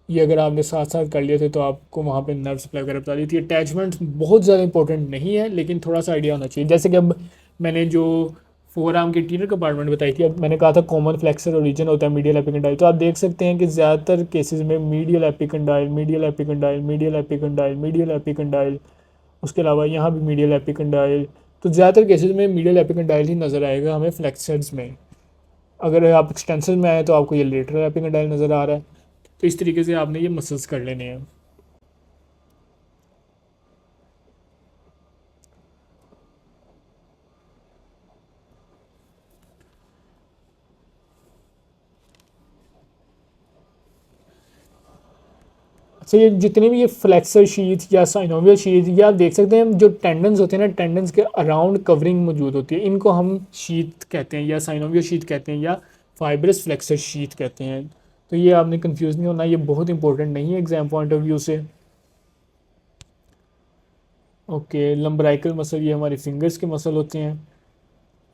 ये अगर आपने साथ साथ कर लिए थे तो आपको वहाँ पे नर्व सप्लाई वगैरह बता दी थी। अटैचमेंट बहुत ज़्यादा इंपॉर्टेंट नहीं है, लेकिन थोड़ा सा आइडिया होना चाहिए। जैसे कि अब मैंने जो फोर आर्म की टीनर कंपार्टमेंट बताई थी, अब मैंने कहा था कॉमन फ्लेक्सर ओरिजिन होता है मीडियल एपिकंडाइल। तो आप देख सकते हैं कि ज़्यादातर केसेस में medial epicondyle, medial epicondyle, medial epicondyle, medial epicondyle, उसके अलावा यहाँ भी मीडियल एपिकंडाइल। तो ज़्यादातर केसेस में मीडियल एपिकंडाइल ही नज़र आएगा हमें फ्लेक्सर्स में। अगर आप एक्सटेंशन में आए तो आपको ये लेटरल एपिकंडाइल नज़र आ रहा है। तो इस तरीके से आपने ये मसल्स कर लेने हैं। अच्छा, ये जितने भी ये फ्लेक्सर शीथ या साइनोवियल शीथ, या आप देख सकते हैं जो टेंडन्स होते हैं ना, टेंडन्स के अराउंड कवरिंग मौजूद होती है, इनको हम शीथ कहते हैं या साइनोवियल शीथ कहते हैं या फाइब्रस फ्लेक्सर शीथ कहते हैं। तो ये आपने कंफ्यूज नहीं होना, ये बहुत इंपॉर्टेंट नहीं है एग्जाम पॉइंट ऑफ व्यू से। ओके, लंबराइकल मसल ये हमारे फिंगर्स के मसल होते हैं।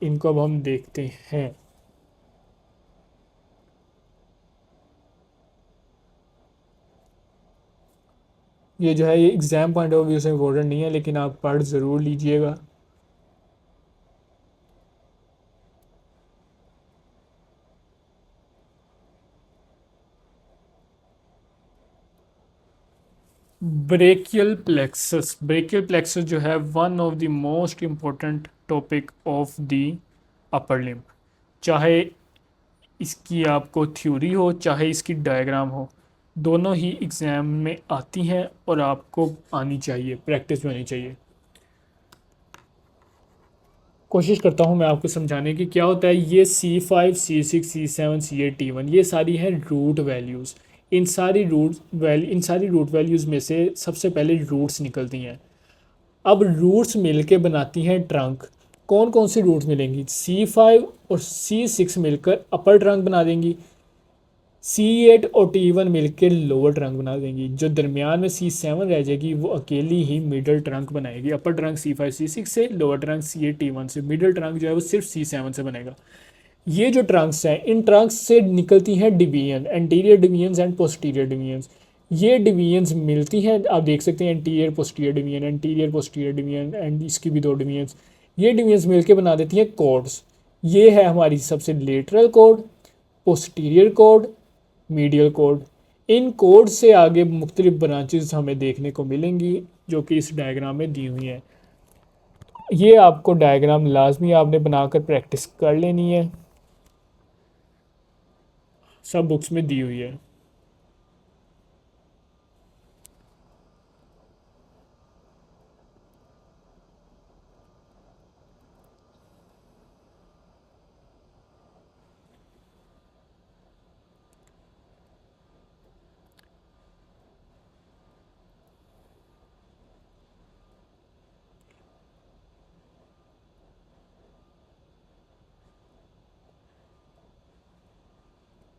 इनको अब हम देखते हैं। ये जो है ये एग्ज़ाम पॉइंट ऑफ व्यू से इम्पोर्टेंट नहीं है, लेकिन आप पढ़ ज़रूर लीजिएगा। ब्रेकियल प्लेक्सस जो है one of the most important topic of the upper limb. चाहे इसकी आपको थ्योरी हो चाहे इसकी डायग्राम हो, दोनों ही एग्ज़ाम में आती हैं और आपको आनी चाहिए, प्रैक्टिस में आनी चाहिए। कोशिश करता हूँ मैं आपको समझाने की। क्या होता है ये C5, C6, C7, C8, T1 ये सारी हैं रूट वैल्यूज़। इन सारी रूट वैल्यूज़ में से सबसे पहले रूट्स निकलती हैं। अब रूट्स मिलके बनाती हैं ट्रंक। कौन कौन सी रूट्स मिलेंगी? C5 और C6 मिलकर अपर ट्रंक बना देंगी, C8 और T1 मिलकर लोअर ट्रंक बना देंगी, जो दरमियान में C7 रह जाएगी वो अकेली ही मिडल ट्रंक बनाएगी। अपर ट्रंक C5, C6 से, लोअर ट्रंक C8, T1 से, मिडल ट्रंक जो है वो सिर्फ C7 से बनेगा। ये जो ट्रंक्स हैं इन ट्रंक्स से निकलती हैं division, anterior divisions and posterior divisions. ये डिवीजन्स मिलती हैं, आप देख सकते हैं anterior posterior division, anterior posterior division and इसकी भी दो डिवीजन्स। ये डिवीजन्स मिलके बना देती हैं कोड्स। ये है हमारी सबसे lateral cord, posterior cord, medial cord. इन कोड से आगे मुख्तलिफ ब्रांचेस हमें देखने को मिलेंगी जो कि इस डायग्राम में दी हुई हैं। ये आपको डायग्राम लाजमी आपने बनाकर प्रैक्टिस कर लेनी है, सब बुक्स में दी हुई है।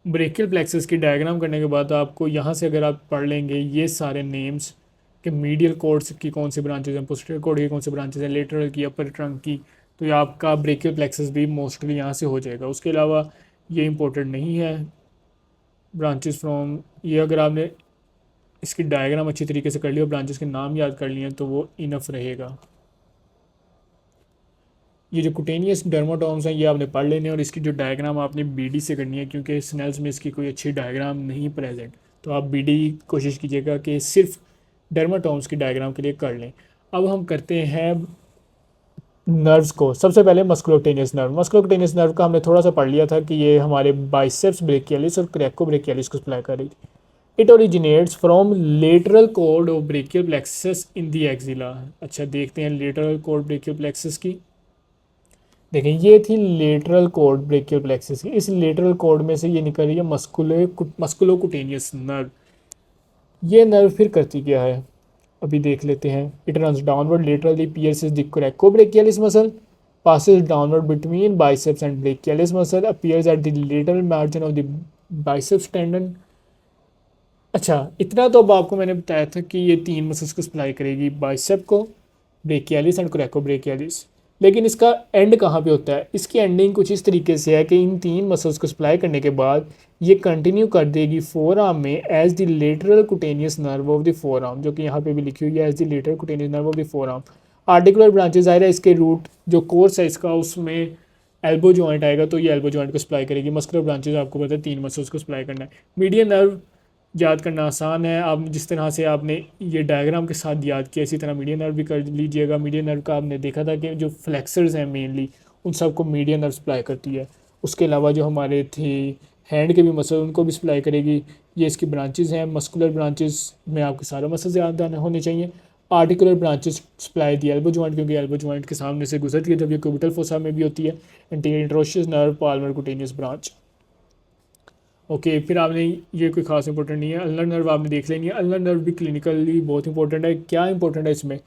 ब्रेकियल प्लेक्सस की डायग्राम करने के बाद आपको यहाँ से अगर आप पढ़ लेंगे ये सारे नेम्स कि मीडियल कोड्स की कौन सी ब्रांचेज हैं, पोस्टीरियर कोड की कौन सी ब्रांचेज हैं, लेटरल की, अपर ट्रंक की, तो ये आपका ब्रेकियल प्लेक्सस भी मोस्टली यहाँ से हो जाएगा। उसके अलावा ये इंपॉर्टेंट नहीं है ब्रांचेस फ्रॉम, ये अगर आपने इसकी डायग्राम अच्छी तरीके से कर लिया और ब्रांचेस के नाम याद कर लिए तो वो इनफ रहेगा। ये जो कुटेनियस डर्माटोम्स हैं ये आपने पढ़ लेने और इसकी जो डायग्राम आपने बीडी से करनी है, क्योंकि स्नेल्स में इसकी कोई अच्छी डायग्राम नहीं प्रेजेंट, तो आप बीडी कोशिश कीजिएगा कि सिर्फ डर्माटोम्स की डायग्राम के लिए कर लें। अब हम करते हैं नर्व्स को। सबसे पहले मस्कुलोटेनियस नर्व। मस्कुलोटेनियस नर्व का हमने थोड़ा सा पढ़ लिया था कि ये हमारे बाइसेप्स ब्रेकियलिस और क्रैको ब्रेकियलिस को सप्लाई कर रही थी। It originates from lateral cord of brachial plexus in the axilla. अच्छा देखते हैं लेटरल कॉर्ड ब्रेकियल प्लेक्सस की। देखें ये थी लेटरल कॉर्ड ब्रेकियल प्लेक्सस की। इस लेटरल कॉर्ड में से ये निकल रही है मस्कुलोकुटेनियस नर्व। ये नर्व फिर करती क्या है अभी देख लेते हैं। It runs downward laterally, pierces the coracobrachialis muscle, passes downward between biceps and brachialis muscle, appears at the lateral margin of the biceps tendon। अच्छा इतना तो अब आपको मैंने बताया था कि ये तीन मसल्स को सप्लाई करेगी, बाइसेप को, ब्रेकियालिस एंड कोरेकोब्रेकियालिस। लेकिन इसका एंड कहाँ पे होता है? इसकी एंडिंग कुछ इस तरीके से है कि इन तीन मसल्स को सप्लाई करने के बाद ये कंटिन्यू कर देगी फोर आर्म में as the lateral cutaneous nerve of the forearm, जो कि यहाँ पे भी लिखी हुई है as the lateral cutaneous nerve of the forearm. Articular branches आएगा इसके रूट जो कोर्स है इसका, उसमें एल्बो जॉइंट आएगा तो ये एल्बो जॉइंट को सप्लाई करेगी। मस्कुलर ब्रांचेज आपको पता है तीन मसल्स को सप्लाई करना है। मीडियन नर्व याद करना आसान है, आप जिस तरह से आपने ये डायग्राम के साथ याद किया इसी तरह मीडियन नर्व भी कर लीजिएगा। मीडियन नर्व का आपने देखा था कि जो फ्लेक्सर्स हैं मेनली उन सबको मीडियन नर्व सप्लाई करती है। उसके अलावा जो हमारे थे हैंड के भी मसल उनको भी सप्लाई करेगी। ये इसकी ब्रांचेस हैं। मस्कुलर ब्रांचेस में आपके सारे मसल्स याद होने चाहिए। आर्टिकुलर ब्रांचेस सप्लाई दी एल्बो जॉइंट, क्योंकि एल्बो जॉइंट के सामने से गुजरती है जब ये क्यूबिटल फोसा में भी होती है। Anterior interosseous nerve, Palmer cutaneous branch. Okay फिर आपने ये कोई खास इंपॉर्टेंट नहीं है। अल्नर नर्व आपने देख लेनी है। अल्नर नर्व भी क्लिनिकली बहुत इंपॉर्टेंट है। क्या इंपॉर्टेंट है इसमें?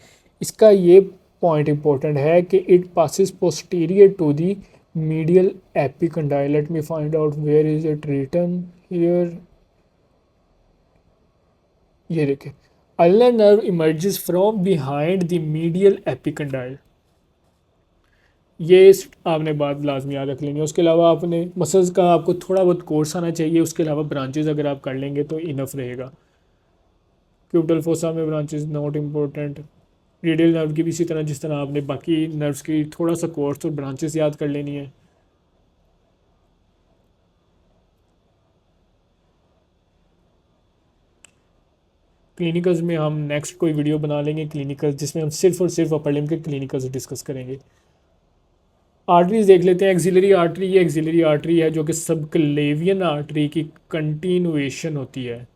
इसका ये पॉइंट इंपॉर्टेंट है कि it passes posterior to the medial epicondyle. Let me find out where is it written here. ये देखें, ulnar nerve emerges from behind the medial epicondyle. ये आपने बात लाजमी याद रख लेनी है। उसके अलावा आपने मसल्स का आपको थोड़ा बहुत कोर्स आना चाहिए। उसके अलावा ब्रांचेस अगर आप कर लेंगे तो इनफ रहेगा। क्यूबिटल फोसा में branches not important. Radial nerve की भी इसी तरह जिस तरह आपने बाकी नर्व्स की थोड़ा सा कोर्स और ब्रांचेस याद कर लेनी है। क्लिनिकल्स में हम नेक्स्ट कोई वीडियो बना लेंगे क्लिनिकल, जिसमें हम सिर्फ और सिर्फ अपर लिम्ब के क्लिनिकल्स डिस्कस करेंगे। आर्टरीज देख लेते हैं। एक्सिलरी आर्टरी, ये एक्सिलरी आर्टरी है जो कि सबक्लेवियन आर्टरी की कंटिन्यूएशन होती है।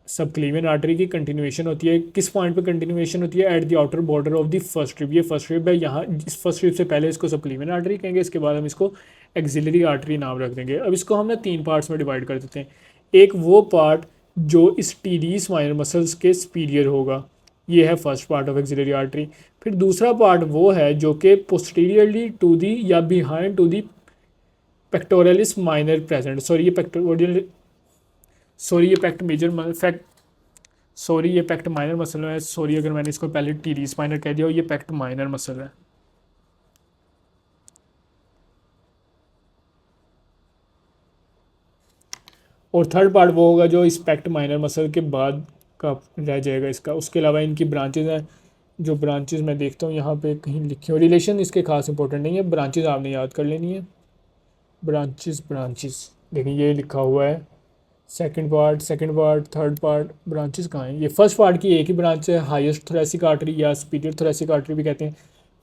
सबक्लेवियन आर्टरी की कंटिन्यूएशन होती है। किस पॉइंट पे कंटिन्यूएशन होती है? At the outer border of the first rib. ये फर्स्ट रिब है, यहाँ इस फर्स्ट रिब से पहले इसको सबक्लेवियन आर्टरी कहेंगे, इसके बाद हम इसको एक्सिलरी आर्टरी नाम रख देंगे। अब इसको हम ना तीन पार्ट्स में डिवाइड कर देते हैं। एक वो पार्ट जो इस टीडीज माइनर मसल्स के सुपीरियर होगा, ये है first part of axillary artery. फिर दूसरा पार्ट वो है जो कि पोस्टीरियरली टू दी या behind to the pectoralis minor present. Sorry ये पेक्ट मेजर फैक्ट सॉरी ये पेक्ट माइनर मसल है। सॉरी अगर मैंने इसको पहले टीरीज माइनर कह दिया, ये पेक्ट माइनर मसल है। और थर्ड पार्ट वो होगा जो इस पेक्ट माइनर मसल के बाद का रह जाएगा इसका। उसके अलावा इनकी ब्रांचेज हैं, जो ब्रांचेज मैं देखता हूँ यहाँ पे कहीं लिखी हूँ। रिलेशन इसके खास इंपॉर्टेंट नहीं है, ब्रांचेज आपने याद कर लेनी है। ब्रांचेस देखिए ये लिखा हुआ है second part third part. Branches कहाँ हैं? ये फर्स्ट पार्ट की एक ही ब्रांच है, हाईएस्ट थोरेसिक आर्टरी या सुपीरियर थोरेसिक आर्टरी भी कहते हैं।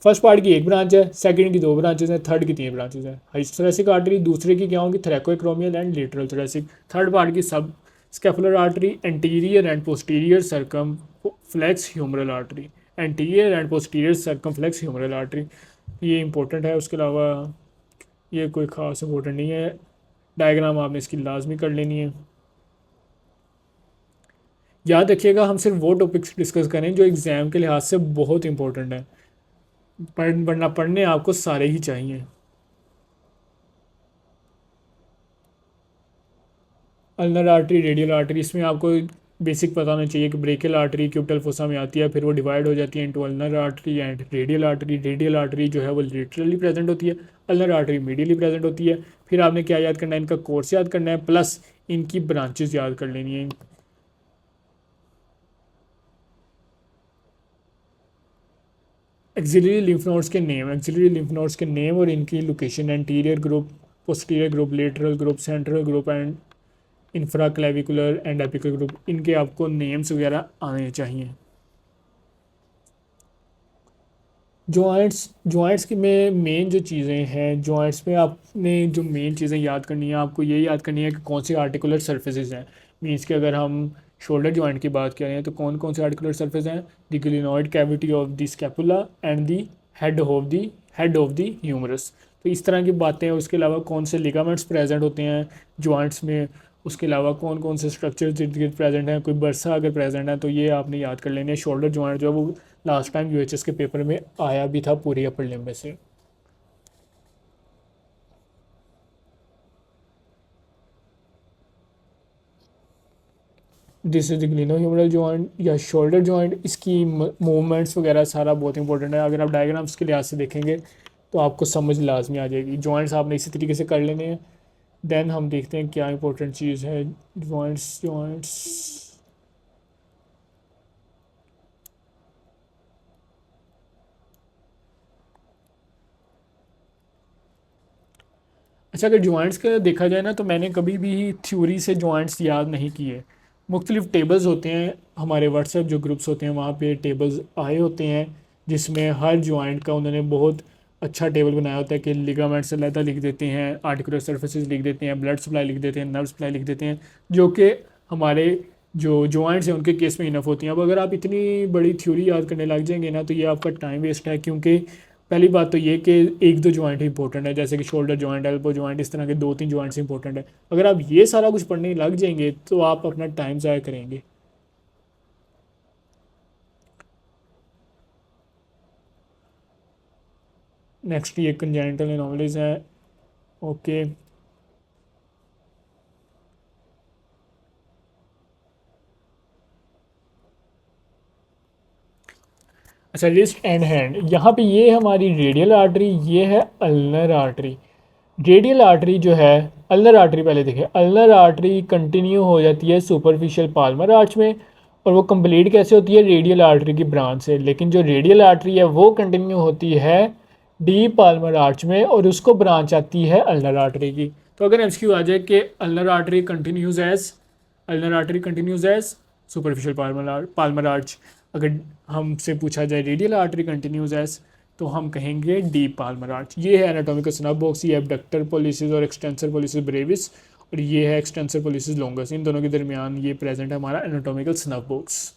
फर्स्ट पार्ट की एक ब्रांच है, सेकंड की दो ब्रांचेस हैं, थर्ड की तीन ब्रांचेस हैं। हाईएस्ट थोरेसिक आर्टरी, दूसरे की क्या होंगी? Thoracoacromial and lateral thoracic. Third part की subscapular artery, anterior and posterior circumflex humeral artery. Anterior and posterior circumflex humeral artery, ये इंपॉर्टेंट है। उसके अलावा ये कोई ख़ास इंपॉर्टेंट नहीं है। डायग्राम आपने इसकी लाजमी कर लेनी है। याद रखिएगा हम सिर्फ वो टॉपिक्स डिस्कस करें जो एग्ज़ाम के लिहाज से बहुत इंपॉर्टेंट है। पढ़ने आपको सारे ही चाहिए। अल्नर आर्टरी, रेडियल आर्टरी, इसमें आपको बेसिक पता होना चाहिए कि ब्रेकियल आर्टरी क्यूबिटल फोसा में आती है, फिर वो डिवाइड हो जाती है into ulnar artery and radial artery. Radial artery जो है वो लेटरली प्रेजेंट होती है, अल्नर आर्टरी मीडियली प्रेजेंट होती है। फिर आपने क्या याद करना है, इनका कोर्स याद करना है, प्लस इनकी ब्रांचेस याद कर लेनी है। एक्सिलरी लिम्फ नोड्स के नेम, एक्सिलरी लिम्फ नोड्स के नेम और इनकी location, anterior group, posterior group, lateral group, central group and infra clavicular and apical group, इनके आपको नेम्स वगैरह आने चाहिए। जॉइंट्स की में मेन जो चीज़ें हैं, जॉइंट्स में आपने जो मेन चीज़ें याद करनी है, आपको ये याद करनी है कि कौन सी आर्टिकुलर सर्फेसिस हैं। मीन्स कि अगर हम शोल्डर जॉइंट की बात करें तो कौन कौन से आर्टिकुलर सर्फेस हैं, the glenoid cavity of the scapula and the head of the humerus. तो इस तरह की बातें हैं। उसके अलावा कौन से लिगामेंट्स प्रेजेंट होते हैं जॉइंट्स में, उसके अलावा कौन कौन से स्ट्रक्चर्स इर्द गिर्द प्रेजेंट हैं, कोई बरसा अगर प्रेजेंट है तो ये आपने याद कर लेने हैं। शोल्डर जॉइंट जो है वो लास्ट टाइम यूएचएस के पेपर में आया भी था पूरी अपर लिम्ब में से। This is the glenohumeral joint या शोल्डर जॉइंट। इसकी मूवमेंट्स वगैरह सारा बहुत इंपॉर्टेंट है। अगर आप डायग्राम्स के लिहाज से देखेंगे तो आपको समझ लाजमी आ जाएगी। जॉइंट्स आपने इसी तरीके से कर लेने हैं। देन हम देखते हैं क्या इंपॉर्टेंट चीज़ है। जॉइंट्स जॉइंट्स अच्छा, अगर जॉइंट्स का देखा जाए ना तो मैंने कभी भी थ्योरी से जॉइंट्स याद नहीं किए। मुख्तलिफ टेबल्स होते हैं, हमारे व्हाट्सएप जो ग्रुप्स होते हैं वहाँ पे टेबल्स आए होते हैं जिसमें हर जॉइंट का उन्होंने बहुत अच्छा टेबल बनाया होता है कि लिगामेंट्स अलहदा लिख देते हैं, आर्टिकुलर सर्फेसिस लिख देते हैं, ब्लड सप्लाई लिख देते हैं, नर्व सप्लाई लिख देते हैं, जो कि हमारे जो जॉइंट्स हैं उनके केस में इनफ होती हैं। अब अगर आप इतनी बड़ी थ्योरी याद करने लग जाएंगे ना तो ये आपका टाइम वेस्ट है, क्योंकि पहली बात तो ये कि एक दो जॉइंट इंपॉर्टेंट है, जैसे कि शोल्डर जॉइंट, एल्बो जॉइंट, इस तरह के दो तीन जॉइंट्स इंपॉर्टेंट है। अगर आप ये सारा कुछ पढ़ने लग जाएंगे तो आप अपना टाइम ज़ाया करेंगे। नेक्स्ट ये कंजेनिटल एनोमलीज है। ओके, अच्छा, रिस्ट एंड हैंड, यहाँ पे ये हमारी रेडियल आर्टरी, ये है अल्नर आर्टरी। रेडियल आर्टरी जो है, अल्नर आर्टरी पहले देखें, अल्नर आर्टरी कंटिन्यू हो जाती है सुपरफिशियल पाल्मर आर्च में, और वो कंप्लीट कैसे होती है, रेडियल आर्टरी की ब्रांच से। लेकिन जो रेडियल आर्टरी है वो कंटिन्यू होती है डी पाल्मर आर्च में, और उसको ब्रांच आती है अल्नर आर्टरी की। तो अगर एमसीक्यू आ जाए कि ulnar artery continues as superficial palmar arch, अगर हमसे पूछा जाए रेडियल आर्टरी कंटिन्यूज एज, तो हम कहेंगे डीप पाल्मर आर्च। ये है एनाटॉमिकल स्नब बॉक्स, ये एबडक्टर पोलिसिस और एक्सटेंसर पोलिसिस ब्रेविस, और ये है एक्सटेंसर पोलिसिस लॉन्गस। इन दोनों के दरमियान ये प्रेजेंट है हमारा एनाटॉमिकल स्नब बॉक्स।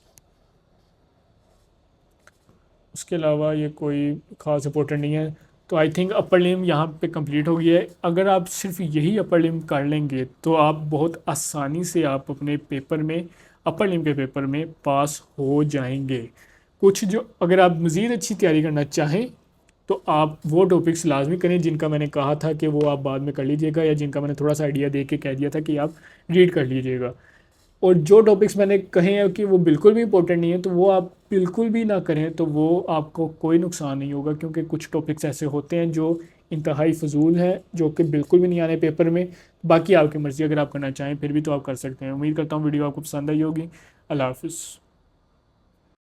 उसके अलावा ये कोई ख़ास इंपॉर्टेंट नहीं है। तो आई थिंक अपर लिम यहाँ पे कंप्लीट हो गया है। अगर आप सिर्फ यही अपर लिम कर लेंगे तो आप बहुत आसानी से आप अपने पेपर में, अपर लिम के पेपर में पास हो जाएंगे। कुछ जो अगर आप मज़ीद अच्छी तैयारी करना चाहें तो आप वो टॉपिक्स लाजमी करें जिनका मैंने कहा था कि वो आप बाद में कर लीजिएगा, या जिनका मैंने थोड़ा सा आइडिया दे के कह दिया था कि आप रीड कर लीजिएगा। और जो टॉपिक्स मैंने कहे हैं कि वो बिल्कुल भी इंपॉर्टेंट नहीं है तो वो आप बिल्कुल भी ना करें, तो वो आपको कोई नुकसान नहीं होगा, क्योंकि कुछ टॉपिक्स ऐसे होते हैं जो इंतहाई फजूल है, जो कि बिल्कुल भी नहीं आने पेपर में। बाकी आपकी मर्ज़ी, अगर आप करना चाहें फिर भी तो आप कर सकते हैं। उम्मीद करता हूँ वीडियो आपको पसंद आई होगी। अल्लाह हाफिज़।